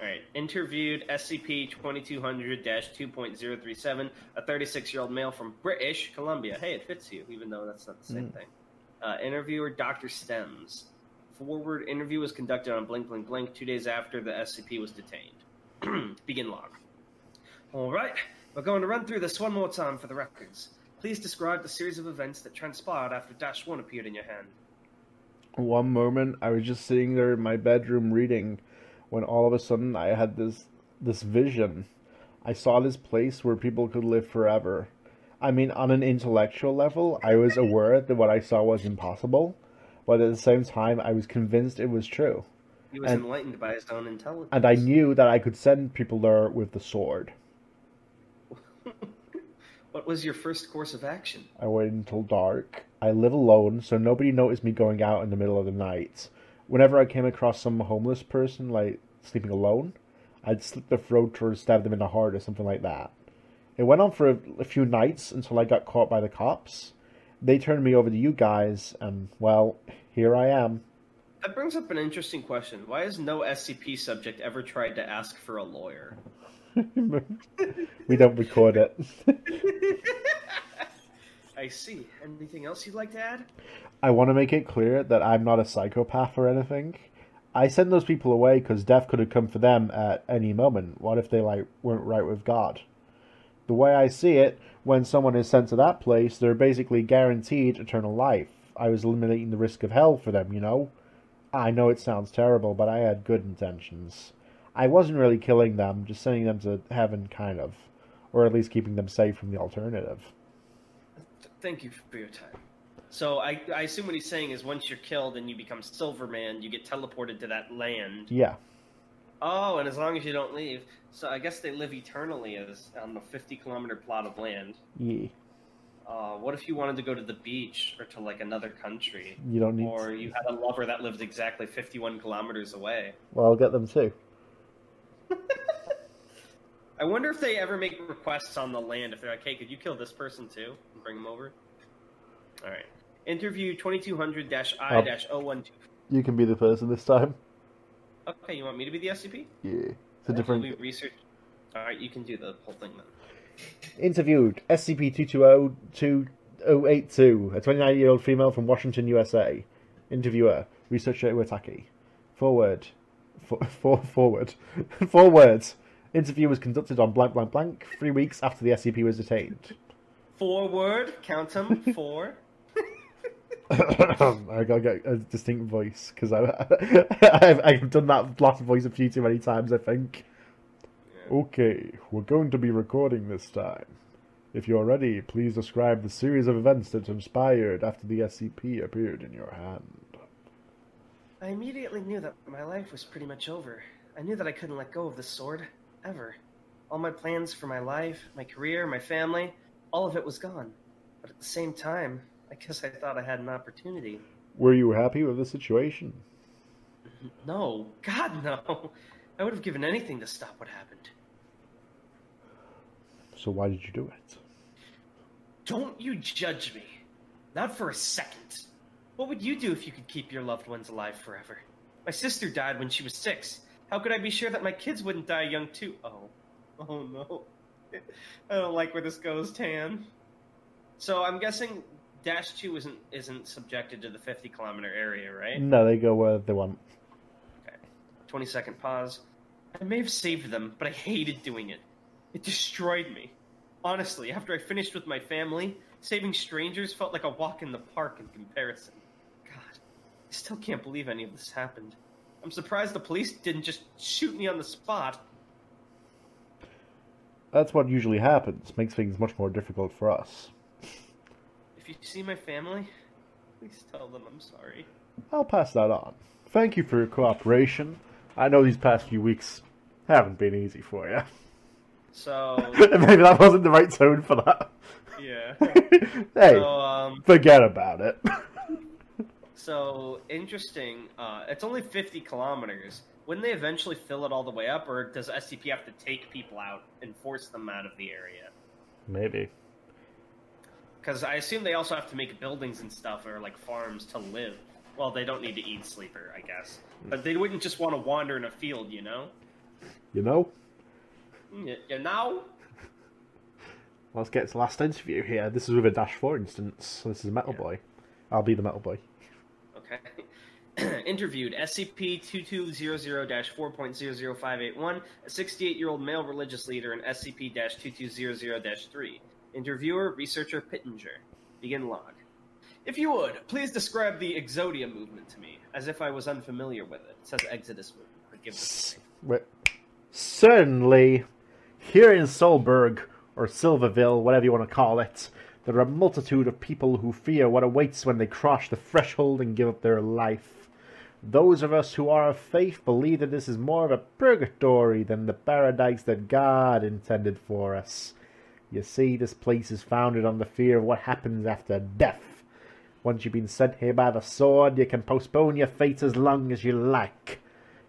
Alright, interviewed SCP-2200-2.037, a 36-year-old male from British Columbia. Hey, it fits you, even though that's not the same thing. Interviewer, Dr. Stems. Forward interview was conducted on blank, blank, blank 2 days after the SCP was detained. Begin log. Alright, we're going to run through this one more time for the records. Please describe the series of events that transpired after -1 appeared in your hand. One moment, I was just sitting there in my bedroom reading, when all of a sudden I had this vision. I saw this place where people could live forever. I mean, on an intellectual level, I was aware that what I saw was impossible, but at the same time, I was convinced it was true. He was enlightened by his own intelligence. And I knew that I could send people there with the sword. What was your first course of action? I waited until dark. I live alone, so nobody noticed me going out in the middle of the night. Whenever I came across some homeless person, like, sleeping alone, I'd slit their throat or stab them in the heart or something like that. It went on for a few nights until I got caught by the cops. They turned me over to you guys, and, well, here I am. That brings up an interesting question. Why has no SCP subject ever tried to ask for a lawyer? We don't record it. I see. Anything else you'd like to add? I want to make it clear that I'm not a psychopath or anything. I sent those people away because death could have come for them at any moment. What if they, like, weren't right with God? The way I see it, when someone is sent to that place, they're basically guaranteed eternal life. I was eliminating the risk of hell for them, you know? I know it sounds terrible, but I had good intentions. I wasn't really killing them, just sending them to heaven, kind of. Or at least keeping them safe from the alternative. Thank you for your time. So I assume what he's saying is once you're killed and you become Silverman, you get teleported to that land. Yeah. Oh, and as long as you don't leave. So I guess they live eternally on a 50-kilometer plot of land. Yeah. What if you wanted to go to the beach or to, like, another country? You don't need Or you had a lover that lived exactly 51 kilometers away. Well, I'll get them too. I wonder if they ever make requests on the land. If they're like, hey, could you kill this person too? And bring them over? Alright. Interview 2200-I-012. You can be the person this time. Okay, you want me to be the SCP? Yeah. It's a different... Research. Alright, you can do the whole thing then. Interviewed SCP-220-2082, a 29-year-old female from Washington, USA. Interviewer, researcher Iwataki. Forward. Forward. 4 words. Interview was conducted on blank blank blank 3 weeks after the SCP was detained. Forward, count them, 4. I gotta get a distinct voice because I've done that last voice a few too many times, I think. Yeah. Okay, we're going to be recording this time. If you're ready, please describe the series of events that transpired after the SCP appeared in your hand. I immediately knew that my life was pretty much over. I knew that I couldn't let go of the sword, ever. All my plans for my life, my career, my family, all of it was gone. But at the same time, I guess I thought I had an opportunity. Were you happy with the situation? No. God, no. I would have given anything to stop what happened. So why did you do it? Don't you judge me. Not for a second. What would you do if you could keep your loved ones alive forever? My sister died when she was 6. How could I be sure that my kids wouldn't die young too? Oh no. I don't like where this goes, Tan. So I'm guessing -2 isn't subjected to the 50-kilometer area, right? No, they go where they want. Okay. 20-second pause. I may have saved them, but I hated doing it. It destroyed me. Honestly, after I finished with my family, saving strangers felt like a walk in the park in comparison. God, I still can't believe any of this happened. I'm surprised the police didn't just shoot me on the spot. That's what usually happens. Makes things much more difficult for us. If you see my family, please tell them I'm sorry. I'll pass that on. Thank you for your cooperation. I know these past few weeks haven't been easy for you. So... Maybe that wasn't the right tone for that. Yeah. Hey, so, forget about it. So, interesting. It's only 50 kilometers. Wouldn't they eventually fill it all the way up, or does SCP have to take people out and force them out of the area? Maybe. Because I assume they also have to make buildings and stuff, or like farms to live. Well, they don't need to eat sleeper, I guess. But they wouldn't just want to wander in a field, you know? You know? You know? Let's get to the last interview here. This is with a -4 instance. So this is Metal Boy. I'll be the Metal Boy. Okay. Interviewed SCP-2200-4.00581, a 68-year-old male religious leader in SCP-2200-3. Interviewer, researcher Pittenger. Begin log. If you would, please describe the Exodia movement to me, as if I was unfamiliar with it. It says Exodus movement, but give this to me. Certainly. Here in Solberg, or Silverville, whatever you want to call it, there are a multitude of people who fear what awaits when they cross the threshold and give up their life. Those of us who are of faith believe that this is more of a purgatory than the paradise that God intended for us. You see, this place is founded on the fear of what happens after death. Once you've been sent here by the sword, you can postpone your fate as long as you like.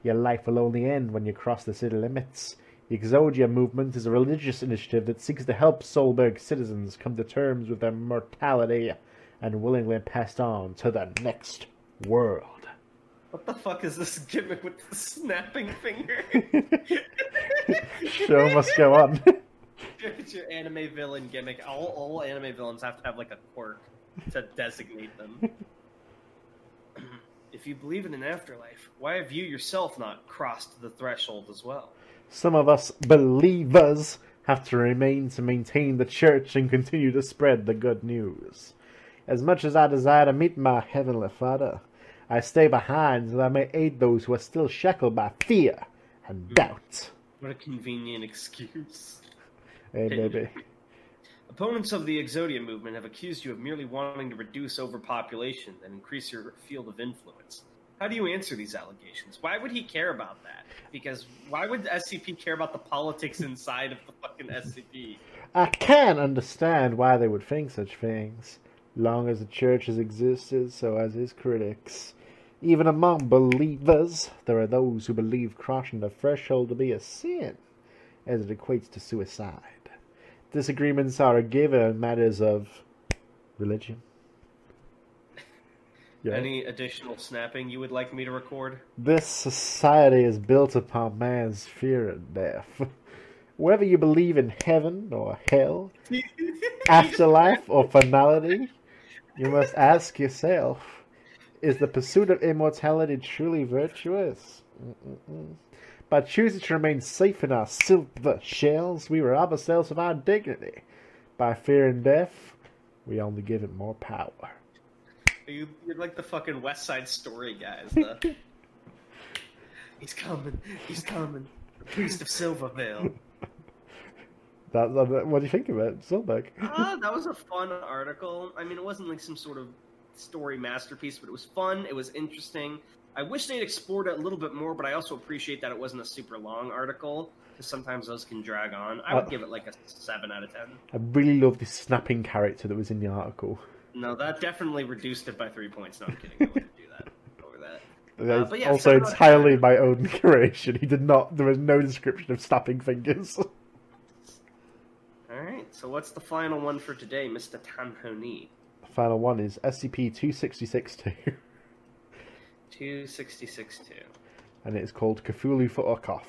Your life will only end when you cross the city limits. The Exodia movement is a religious initiative that seeks to help Solberg citizens come to terms with their mortality and willingly pass on to the next world. What the fuck is this gimmick with the snapping finger? Show must go on. It's your anime villain gimmick. All anime villains have to have like a quirk to designate them. If you believe in an afterlife, why have you yourself not crossed the threshold as well? Some of us believers have to remain to maintain the church and continue to spread the good news. As much as I desire to meet my heavenly Father, I stay behind so that I may aid those who are still shackled by fear and doubt. What a convenient excuse. Hey, baby. Opponents of the Exodia movement have accused you of merely wanting to reduce overpopulation and increase your field of influence. How do you answer these allegations? Why would he care about that? Because why would the SCP care about the politics inside of the fucking SCP? I can understand why they would think such things. Long as the church has existed, so has its critics. Even among believers, there are those who believe crossing the threshold to be a sin, as it equates to suicide. Disagreements are a given in matters of religion. Yeah. Any additional snapping you would like me to record? This society is built upon man's fear of death. Whether you believe in heaven or hell, afterlife or finality, you must ask yourself, is the pursuit of immortality truly virtuous? By choosing to remain safe in our silver shells, we rob ourselves of our dignity. By fearing death, we only give it more power. You're like the fucking West Side Story guys. He's coming. He's coming. The priest of Silverville. What do you think of it, Silberg? That was a fun article. I mean, it wasn't like some sort of story masterpiece, but it was fun. It was interesting. I wish they'd explored it a little bit more, but I also appreciate that it wasn't a super long article, because sometimes those can drag on. I would give it like a 7 out of 10. I really love this snapping character that was in the article. No, that definitely reduced it by 3 points. No, I'm kidding. I wouldn't do that over that. But yeah, also entirely my own creation. There was no description of snapping fingers. Alright, so what's the final one for today, Mr. Tanhoni? The final one is SCP-2662. 2662. And it is called Cthulhu for Ukov.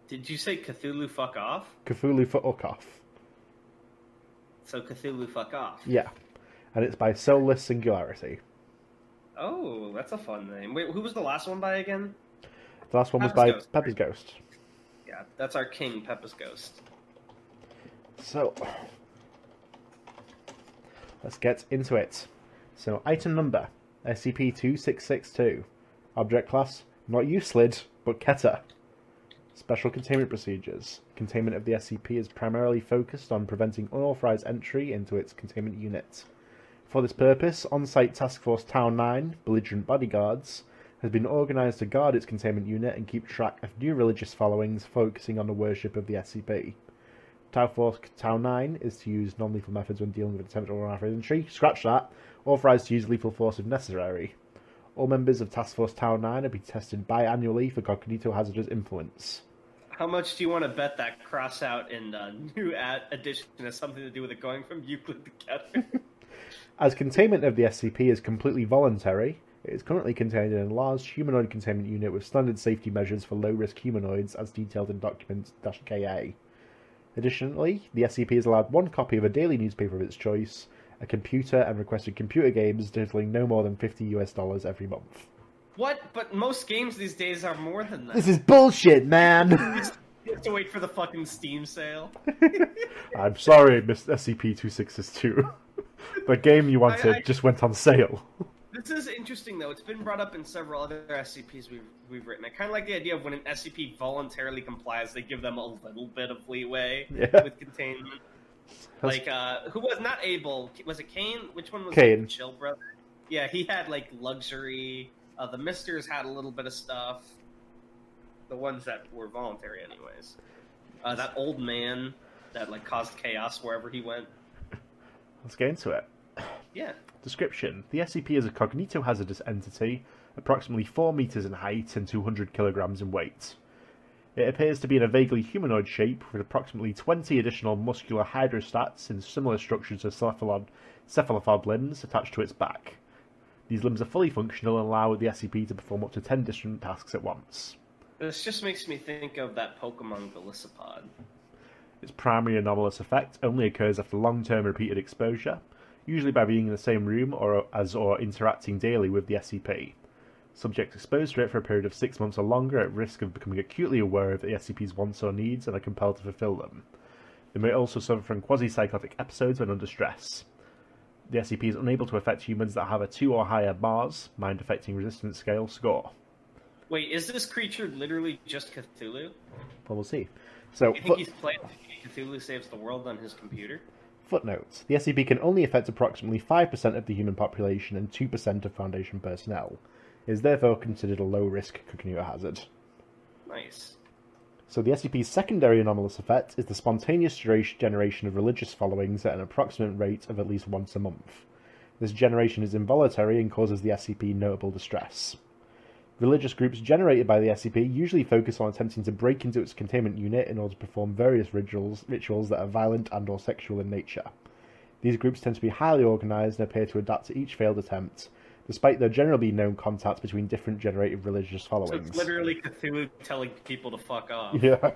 Did you say Cthulhu fuck off? Cthulhu for Ukov. So Cthulhu fuck off. Yeah. And it's by Soulless Singularity. Oh, that's a fun name. Wait, who was the last one by again? The last one was by Pepper's Ghost. Yeah, that's our king, Pepper's Ghost. So, let's get into it. So, item number, SCP-2662. Object class, not Euclid, but Keter. Special containment procedures. Containment of the SCP is primarily focused on preventing unauthorized entry into its containment unit. For this purpose, on-site Task Force Town 9, belligerent bodyguards, has been organized to guard its containment unit and keep track of new religious followings focusing on the worship of the SCP. Task Force Town 9 is to use non-lethal methods when dealing with attempted or unauthorized entry. Scratch that. Authorized to use lethal force if necessary. All members of Task Force Town 9 are being tested biannually for cognito-hazardous influence. How much do you want to bet that cross out in the new addition has something to do with it going from Euclid to Keter? As containment of the SCP is completely voluntary, It is currently contained in a large humanoid containment unit with standard safety measures for low-risk humanoids as detailed in Document-KA. Additionally, the SCP is allowed one copy of a daily newspaper of its choice, a computer, and requested computer games totaling no more than $50 every month. What? But most games these days are more than that. This is bullshit, man! You have to wait for the fucking Steam sale. I'm sorry, Miss SCP-2662. The game you wanted just went on sale. This is interesting, though. It's been brought up in several other SCPs we've written. I kind of like the idea of when an SCP voluntarily complies, they give them a little bit of leeway with containment. Like, who was not able... Was it Kane? Which one was Kane. The Chill Brother? Yeah, he had, like, luxury. The Misters had a little bit of stuff. The ones that were voluntary, anyways. That old man that, like, caused chaos wherever he went. Let's get into it. Yeah. Description. The SCP is a cognitohazardous entity, approximately 4 meters in height and 200 kilograms in weight. It appears to be in a vaguely humanoid shape, with approximately 20 additional muscular hydrostats in similar structures to cephalopod limbs attached to its back. These limbs are fully functional and allow the SCP to perform up to 10 different tasks at once. This just makes me think of that Pokemon Golisopod. Its primary anomalous effect only occurs after long-term repeated exposure, usually by being in the same room or interacting daily with the SCP. Subjects exposed to it for a period of 6 months or longer are at risk of becoming acutely aware of the SCP's wants or needs and are compelled to fulfill them. They may also suffer from quasi-psychotic episodes when under stress. The SCP is unable to affect humans that have a 2 or higher MARS, Mind-Affecting Resistance Scale, score. Wait, is this creature literally just Cthulhu? Well, we'll see. So, you think he's playing Cthulhu Saves the World on his computer? Footnotes. The SCP can only affect approximately 5% of the human population and 2% of Foundation personnel. It is therefore considered a low-risk cognitohazard. Nice. So the SCP's secondary anomalous effect is the spontaneous generation of religious followings at an approximate rate of at least once a month. This generation is involuntary and causes the SCP notable distress. Religious groups generated by the SCP usually focus on attempting to break into its containment unit in order to perform various rituals that are violent and or sexual in nature. These groups tend to be highly organized and appear to adapt to each failed attempt, despite there generally being known contact between different generated religious followings. So it's literally Cthulhu telling people to fuck off. Yeah.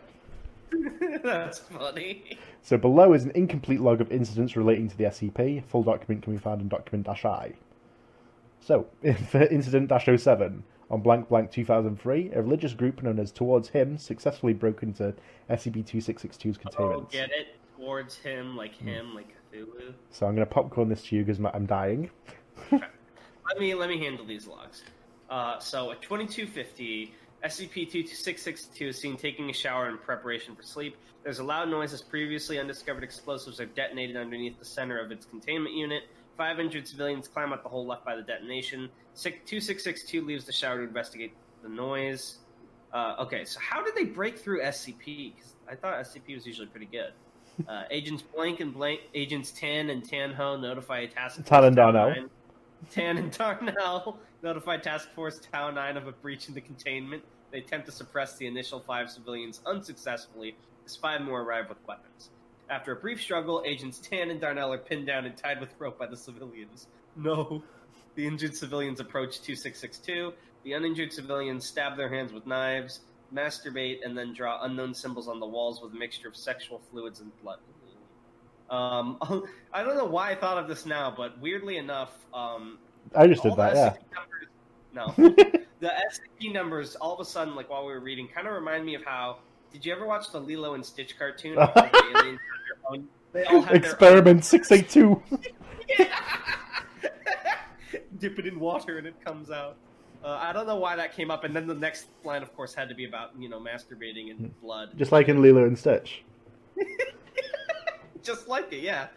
That's funny. So below is an incomplete log of incidents relating to the SCP. Full document can be found in Document-I. So, for Incident-07, on blank blank 2003, a religious group known as Towards Him successfully broke into SCP-2662's containment. Oh, get it? Towards him, like Cthulhu? So I'm going to popcorn this to you because I'm dying. Let me handle these logs. So at 2250, SCP-2662 is seen taking a shower in preparation for sleep. There's a loud noise as previously undiscovered explosives are detonated underneath the center of its containment unit. 5 injured civilians climb out the hole left by the detonation. 2662 leaves the shower to investigate the noise. Okay, so how did they break through SCP? Because I thought SCP was usually pretty good. Agents Blank and Blank, Agents Tan and Tanho notify Task Force Tan and Darnell. Tan and Darnell notify Task Force Tau 9 of a breach in the containment. They attempt to suppress the initial 5 civilians unsuccessfully, as 5 more arrive with weapons. After a brief struggle, Agents Tan and Darnell are pinned down and tied with rope by the civilians. No. The injured civilians approach 2662. The uninjured civilians stab their hands with knives, masturbate, and then draw unknown symbols on the walls with a mixture of sexual fluids and blood. I don't know why I thought of this now, but weirdly enough, I just did that, yeah. The SCP numbers, all of a sudden, like while we were reading, kind of remind me of how... Did you ever watch the Lilo and Stitch cartoon? They all had Experiment 682. Dip it in water and it comes out. I don't know why that came up, and then the next line, of course, had to be about, masturbating and blood. Just like in Lilo and Stitch. Just like it, yeah.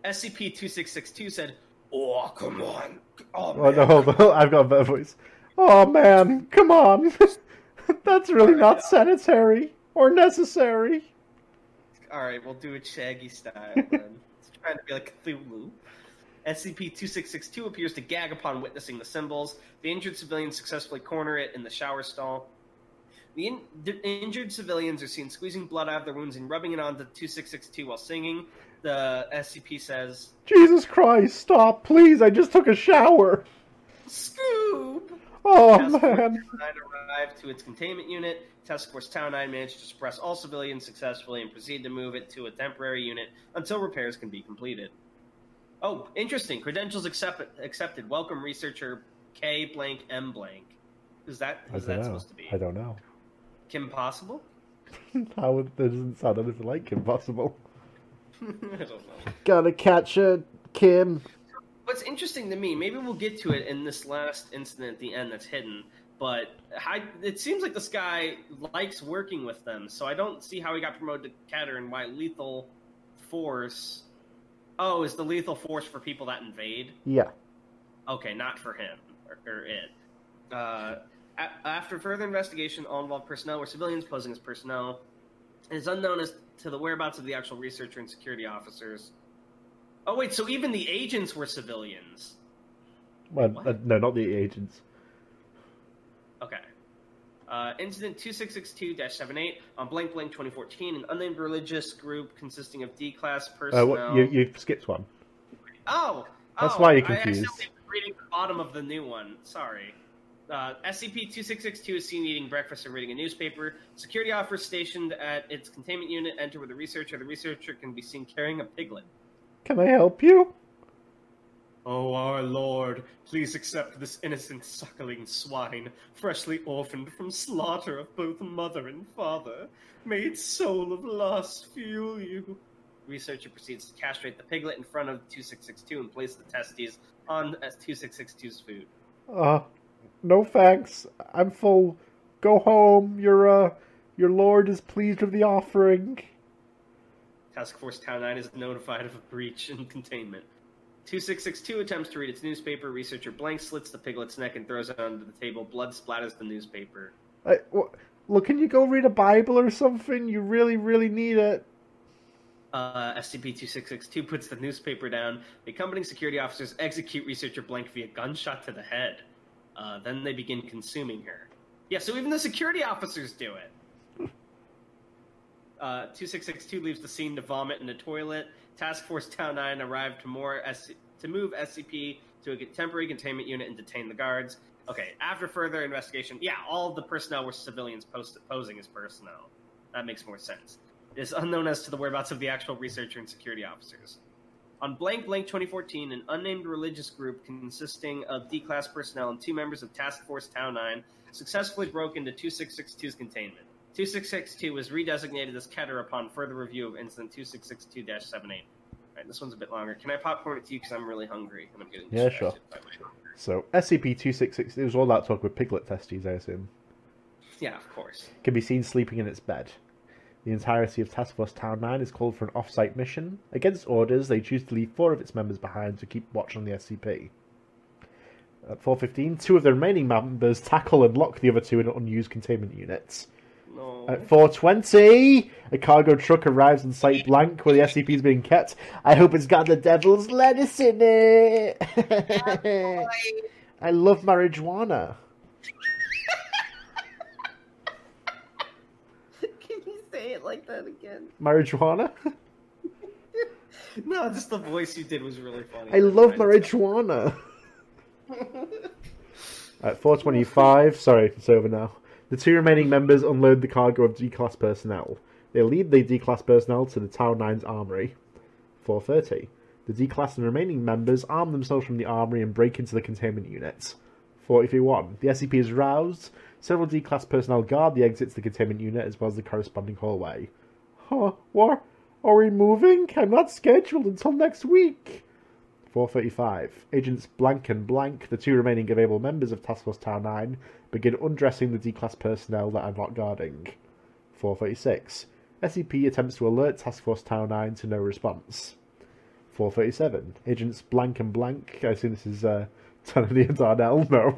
SCP-2662 said, "Oh, come on. Oh, man. No, hold on. I've got a better voice. Oh, man, come on. That's really not sanitary or necessary." Alright, we'll do it Shaggy style, then. It's trying to be like Cthulhu. SCP-2662 appears to gag upon witnessing the symbols. The injured civilians successfully corner it in the shower stall. The injured civilians are seen squeezing blood out of their wounds and rubbing it onto 2662 while singing. The SCP says, "Jesus Christ, stop, please, I just took a shower." Scoob! Oh, Task Force man. Town 9 arrived to its containment unit. Task Force Town 9 managed to suppress all civilians successfully and proceed to move it to a temporary unit until repairs can be completed. Oh, interesting. Credentials accepted. Welcome, researcher K blank M blank. Who's that supposed to be? I don't know. Kim Possible? How that doesn't sound anything like impossible. I don't know. Gotta catch her, Kim. What's interesting to me, maybe we'll get to it in this last incident at the end that's hidden, but it seems like this guy likes working with them, so I don't see how he got promoted to Catter and why lethal force... Oh, is the lethal force for people that invade? Yeah. Okay, not for him, or it. After further investigation, all involved personnel were civilians posing as personnel. It is unknown as to the whereabouts of the actual researcher and security officers. Oh, wait, so even the agents were civilians? Well, no, not the agents. Okay. Incident 2662-78 on blank blank 2014, an unnamed religious group consisting of D-class personnel... you skipped one. Oh! That's why you're confused. I accidentally was reading the bottom of the new one. Sorry. SCP-2662 is seen eating breakfast and reading a newspaper. Security officers stationed at its containment unit enter with a researcher. The researcher can be seen carrying a piglet. Can I help you? Oh, our lord, please accept this innocent suckling swine, freshly orphaned from slaughter of both mother and father. May its soul of lust fuel you. Researcher proceeds to castrate the piglet in front of 2662 and place the testes on 2662's food. No thanks. I'm full. Go home. Your lord is pleased with the offering. Task Force Town 9 is notified of a breach in containment. 2662 attempts to read its newspaper. Researcher blank slits the piglet's neck and throws it onto the table. Blood splatters the newspaper. Look, can you go read a Bible or something? You really, really need it. SCP-2662 puts the newspaper down. The accompanying security officers execute Researcher blank via gunshot to the head. Then they begin consuming her. Yeah, so even the security officers do it. 2662 leaves the scene to vomit in the toilet. Task Force Town 9 arrived to move SCP to a temporary containment unit and detain the guards. Okay, after further investigation, yeah, all of the personnel were civilians posing as personnel. That makes more sense. It is unknown as to the whereabouts of the actual researcher and security officers. On blank blank 2014, an unnamed religious group consisting of D-class personnel and 2 members of Task Force Town 9 successfully broke into 2662's containment. 2662 was redesignated as Keter upon further review of Incident 2662-78. Alright, this one's a bit longer. Can I popcorn it to you because I'm really hungry and I'm getting distracted by my hunger. So, SCP-2662 was all that talk with piglet testes, I assume. Yeah, of course. Can be seen sleeping in its bed. The entirety of Task Force Town 9 is called for an off-site mission. Against orders, they choose to leave 4 of its members behind to keep watch on the SCP. At 4:15, 2 of the remaining members tackle and lock the other 2 in unused containment units. No. At 4:20, a cargo truck arrives in Site Blank where the SCP is being kept. I hope it's got the devil's lettuce in it. I love marijuana. Can you say it like that again? Marijuana? No, just the voice you did was really funny. I love marijuana. At 4:25, sorry, it's over now. The 2 remaining members unload the cargo of D-Class personnel. They lead the D-Class personnel to the Town 9's armory. 4:30. The D-Class and remaining members arm themselves from the armory and break into the containment units. 4:51. The SCP is roused. Several D-Class personnel guard the exit to the containment unit as well as the corresponding hallway. Huh? What? Are we moving? I'm not scheduled until next week. 4:35. Agents Blank and Blank, the 2 remaining available members of Task Force Town 9, begin undressing the D-Class personnel that are not guarding. 4:36. SCP attempts to alert Task Force Town 9 to no response. 4:37. Agents Blank and Blank, I assume this is Tony and Darnell. No.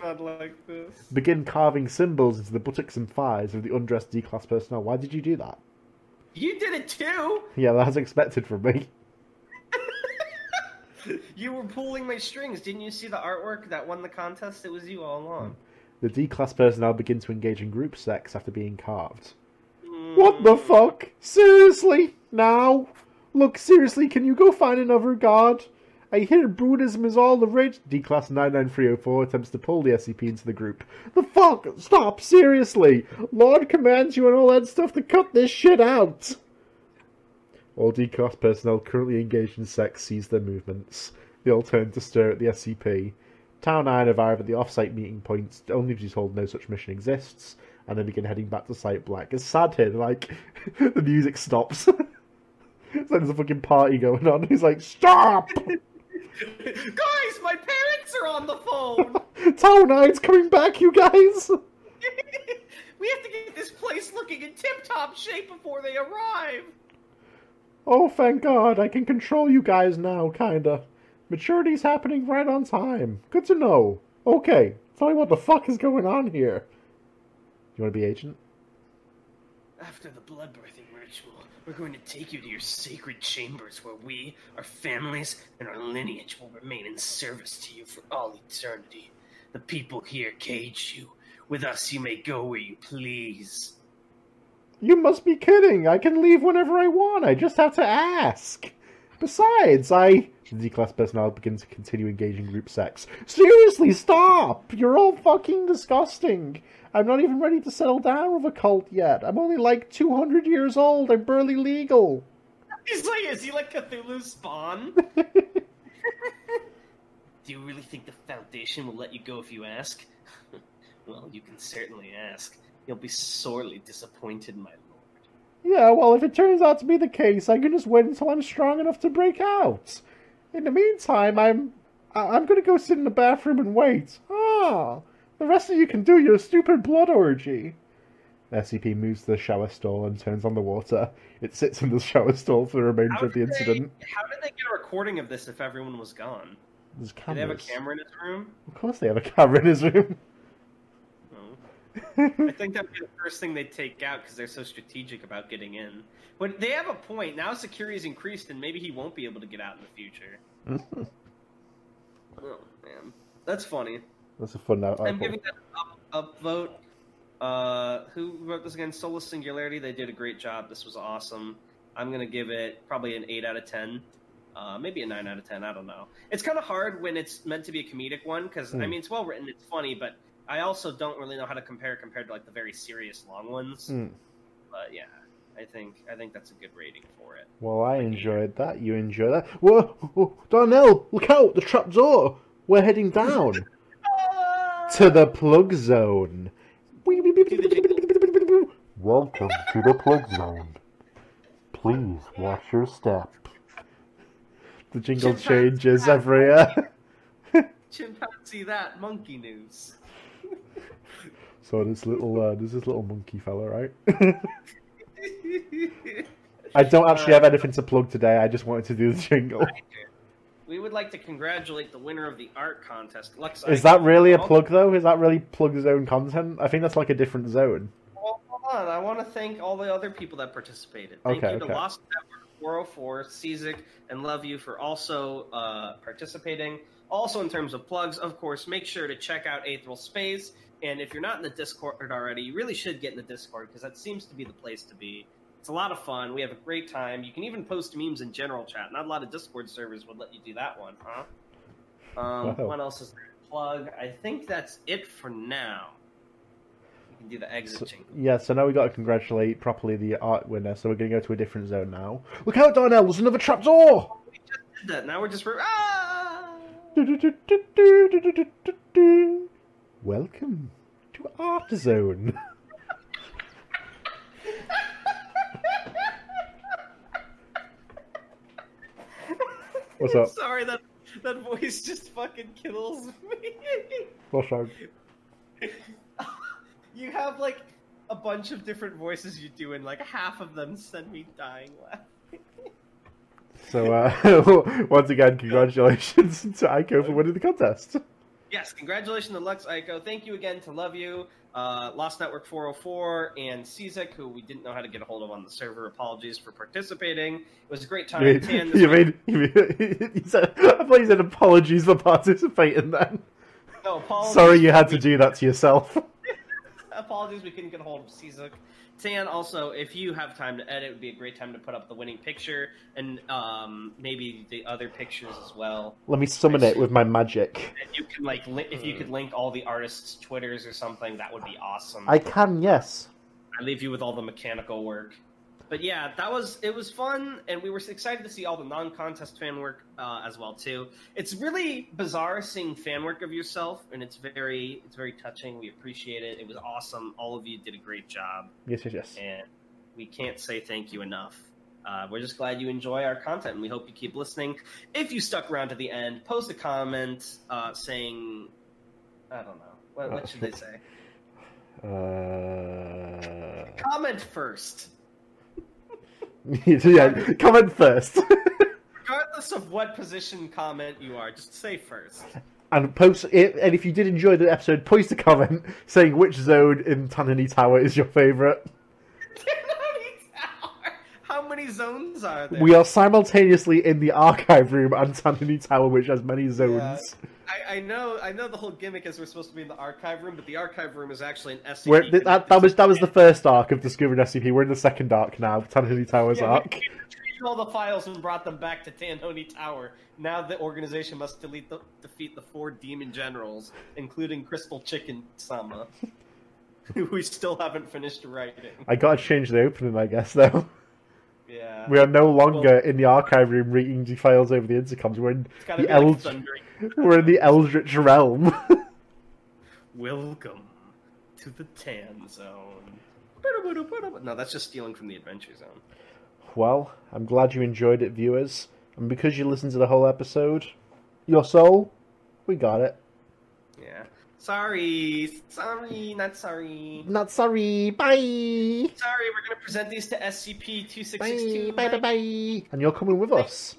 Not like this. Begin carving symbols into the buttocks and thighs of the undressed D-Class personnel. Why did you do that? You did it too! Yeah, that's expected from me. You were pulling my strings. Didn't you see the artwork that won the contest? It was you all along. The D-Class personnel begin to engage in group sex after being carved. What the fuck? Seriously? Now? Look, seriously, can you go find another guard? I hear Buddhism is all the rage. D-Class 99304 attempts to pull the SCP into the group. The fuck? Stop, seriously! Lord commands you and all that stuff to cut this shit out! All D-Class personnel currently engaged in sex seize their movements. They all turn to stare at the SCP. Tau 9 arrive at the off-site meeting point, only to be told no such mission exists, and then begin heading back to Site Black. It's sad here, like, the music stops. It's like there's a fucking party going on. He's like, stop! Guys, my parents are on the phone! Tau 9's coming back, you guys! We have to get this place looking in tip-top shape before they arrive! Oh, thank God, I can control you guys now, kinda. Maturity's happening right on time. Good to know. Okay, tell me what the fuck is going on here. You want to be agent? After the blood-birthing ritual, we're going to take you to your sacred chambers where we, our families, and our lineage will remain in service to you for all eternity. The people here cage you. With us you may go where you please. You must be kidding. I can leave whenever I want. I just have to ask. Besides, the D-Class personnel begins to continue engaging group sex. Seriously, stop! You're all fucking disgusting. I'm not even ready to settle down with a cult yet. I'm only like 200 years old. I'm barely legal. He's like, is he like Cthulhu's spawn? Do you really think the Foundation will let you go if you ask? Well, you can certainly ask. You'll be sorely disappointed, my lord. Yeah, well, if it turns out to be the case, I can just wait until I'm strong enough to break out. In the meantime, I'm gonna go sit in the bathroom and wait. Ah, the rest of you can do your stupid blood orgy. SCP moves to the shower stall and turns on the water. It sits in the shower stall for the remainder of the incident. How did they get a recording of this if everyone was gone? There's Did cameras. they have a camera in his room? Of course they have a camera in his room. I think that would be the first thing they'd take out because they're so strategic about getting in. But they have a point. Now security's increased and maybe he won't be able to get out in the future. Oh, man. That's funny. That's a fun note. I'm giving that an upvote. Who wrote this again? Soulless Singularity. They did a great job. This was awesome. I'm going to give it probably an 8 out of 10. Maybe a 9 out of 10. I don't know. It's kind of hard when it's meant to be a comedic one because, I mean, it's well written. It's funny, but I also don't really know how to compare it compared to like the very serious long ones. But yeah, I think that's a good rating for it. Well, I enjoyed that. You enjoyed that. Whoa, whoa, Darnell, look out! The trap door. We're heading down to the plug zone. Welcome to the plug zone. Please watch your step. The jingle changes every Chimpanzee that monkey news. So this little monkey fella, right? I don't actually have anything to plug today. I just wanted to do the jingle. We would like to congratulate the winner of the art contest, Lux. Is that really a plug, though? Is that really plug zone content? I think that's like a different zone. Well, hold on. I want to thank all the other people that participated. Thank you to Lost Network 404, Cizik, and Love You for also participating. Also, in terms of plugs, of course, make sure to check out Aethral Space. And if you're not in the Discord already, you really should get in the Discord because that seems to be the place to be. It's a lot of fun. We have a great time. You can even post memes in general chat. Not a lot of Discord servers would let you do that one, huh? What else is there to plug? I think that's it for now. You can do the exit jingle. Yeah, so now we got to congratulate properly the art winner. So we're going to go to a different zone now. Look out, Darnell! There's another trapdoor! We just did that. Now we're just... Welcome to Art Zone. What's up? Sorry, that voice just fucking kills me. What's wrong? You have like a bunch of different voices you do, and like half of them send me dying laughing. So, once again, congratulations to Aiko for winning the contest. Yes, congratulations to Lux Aiko. Thank you again to Love You, Lost Network 404, and Cizik, who we didn't know how to get a hold of on the server. Apologies for participating. It was a great time. You said, I thought you said apologies for participating then. No, apologies. Sorry you had to do that to yourself. Apologies apologies we couldn't get a hold of Cizuk. Tan, also, if you have time to edit, it would be a great time to put up the winning picture and maybe the other pictures as well. Let me summon it with my magic. And you can if you could link all the artists' Twitters or something, that would be awesome. I can, yes. I leave you with all the mechanical work. But yeah, it was fun, and we were excited to see all the non-contest fan work as well too. It's really bizarre seeing fan work of yourself, and it's very touching. We appreciate it. It was awesome. All of you did a great job. Yes. And we can't say thank you enough. We're just glad you enjoy our content, and we hope you keep listening. If you stuck around to the end, post a comment saying, I don't know, what should they say? Comment first. Yeah, comment first. Regardless of what position comment you are, just say first. And post it. And if you did enjoy the episode, post a comment saying which zone in Tanhony Tower is your favourite. Tanhony Tower. How many zones are there? We are simultaneously in the archive room and Tanhony Tower, which has many zones. Yeah. I know the whole gimmick is we're supposed to be in the archive room, but the archive room is actually an SCP. That was the first arc of Discovering SCP. We're in the second arc now, Tanhony Tower's arc. We retrieved all the files and brought them back to Tanhony Tower. Now the organization must defeat the 4 demon generals, including Crystal Chicken Sama, who we still haven't finished writing. I gotta change the opening, I guess, though. Yeah. We are no longer in the archive room reading the files over the intercoms. We're in we're in the Eldritch realm. Welcome to the Tan Zone. No, that's just stealing from the Adventure Zone. Well, I'm glad you enjoyed it, viewers. And because you listened to the whole episode, your soul, we got it. Yeah. Sorry, not sorry. Not sorry, bye! Sorry, we're going to present these to SCP-2662. Bye. And you're coming with us.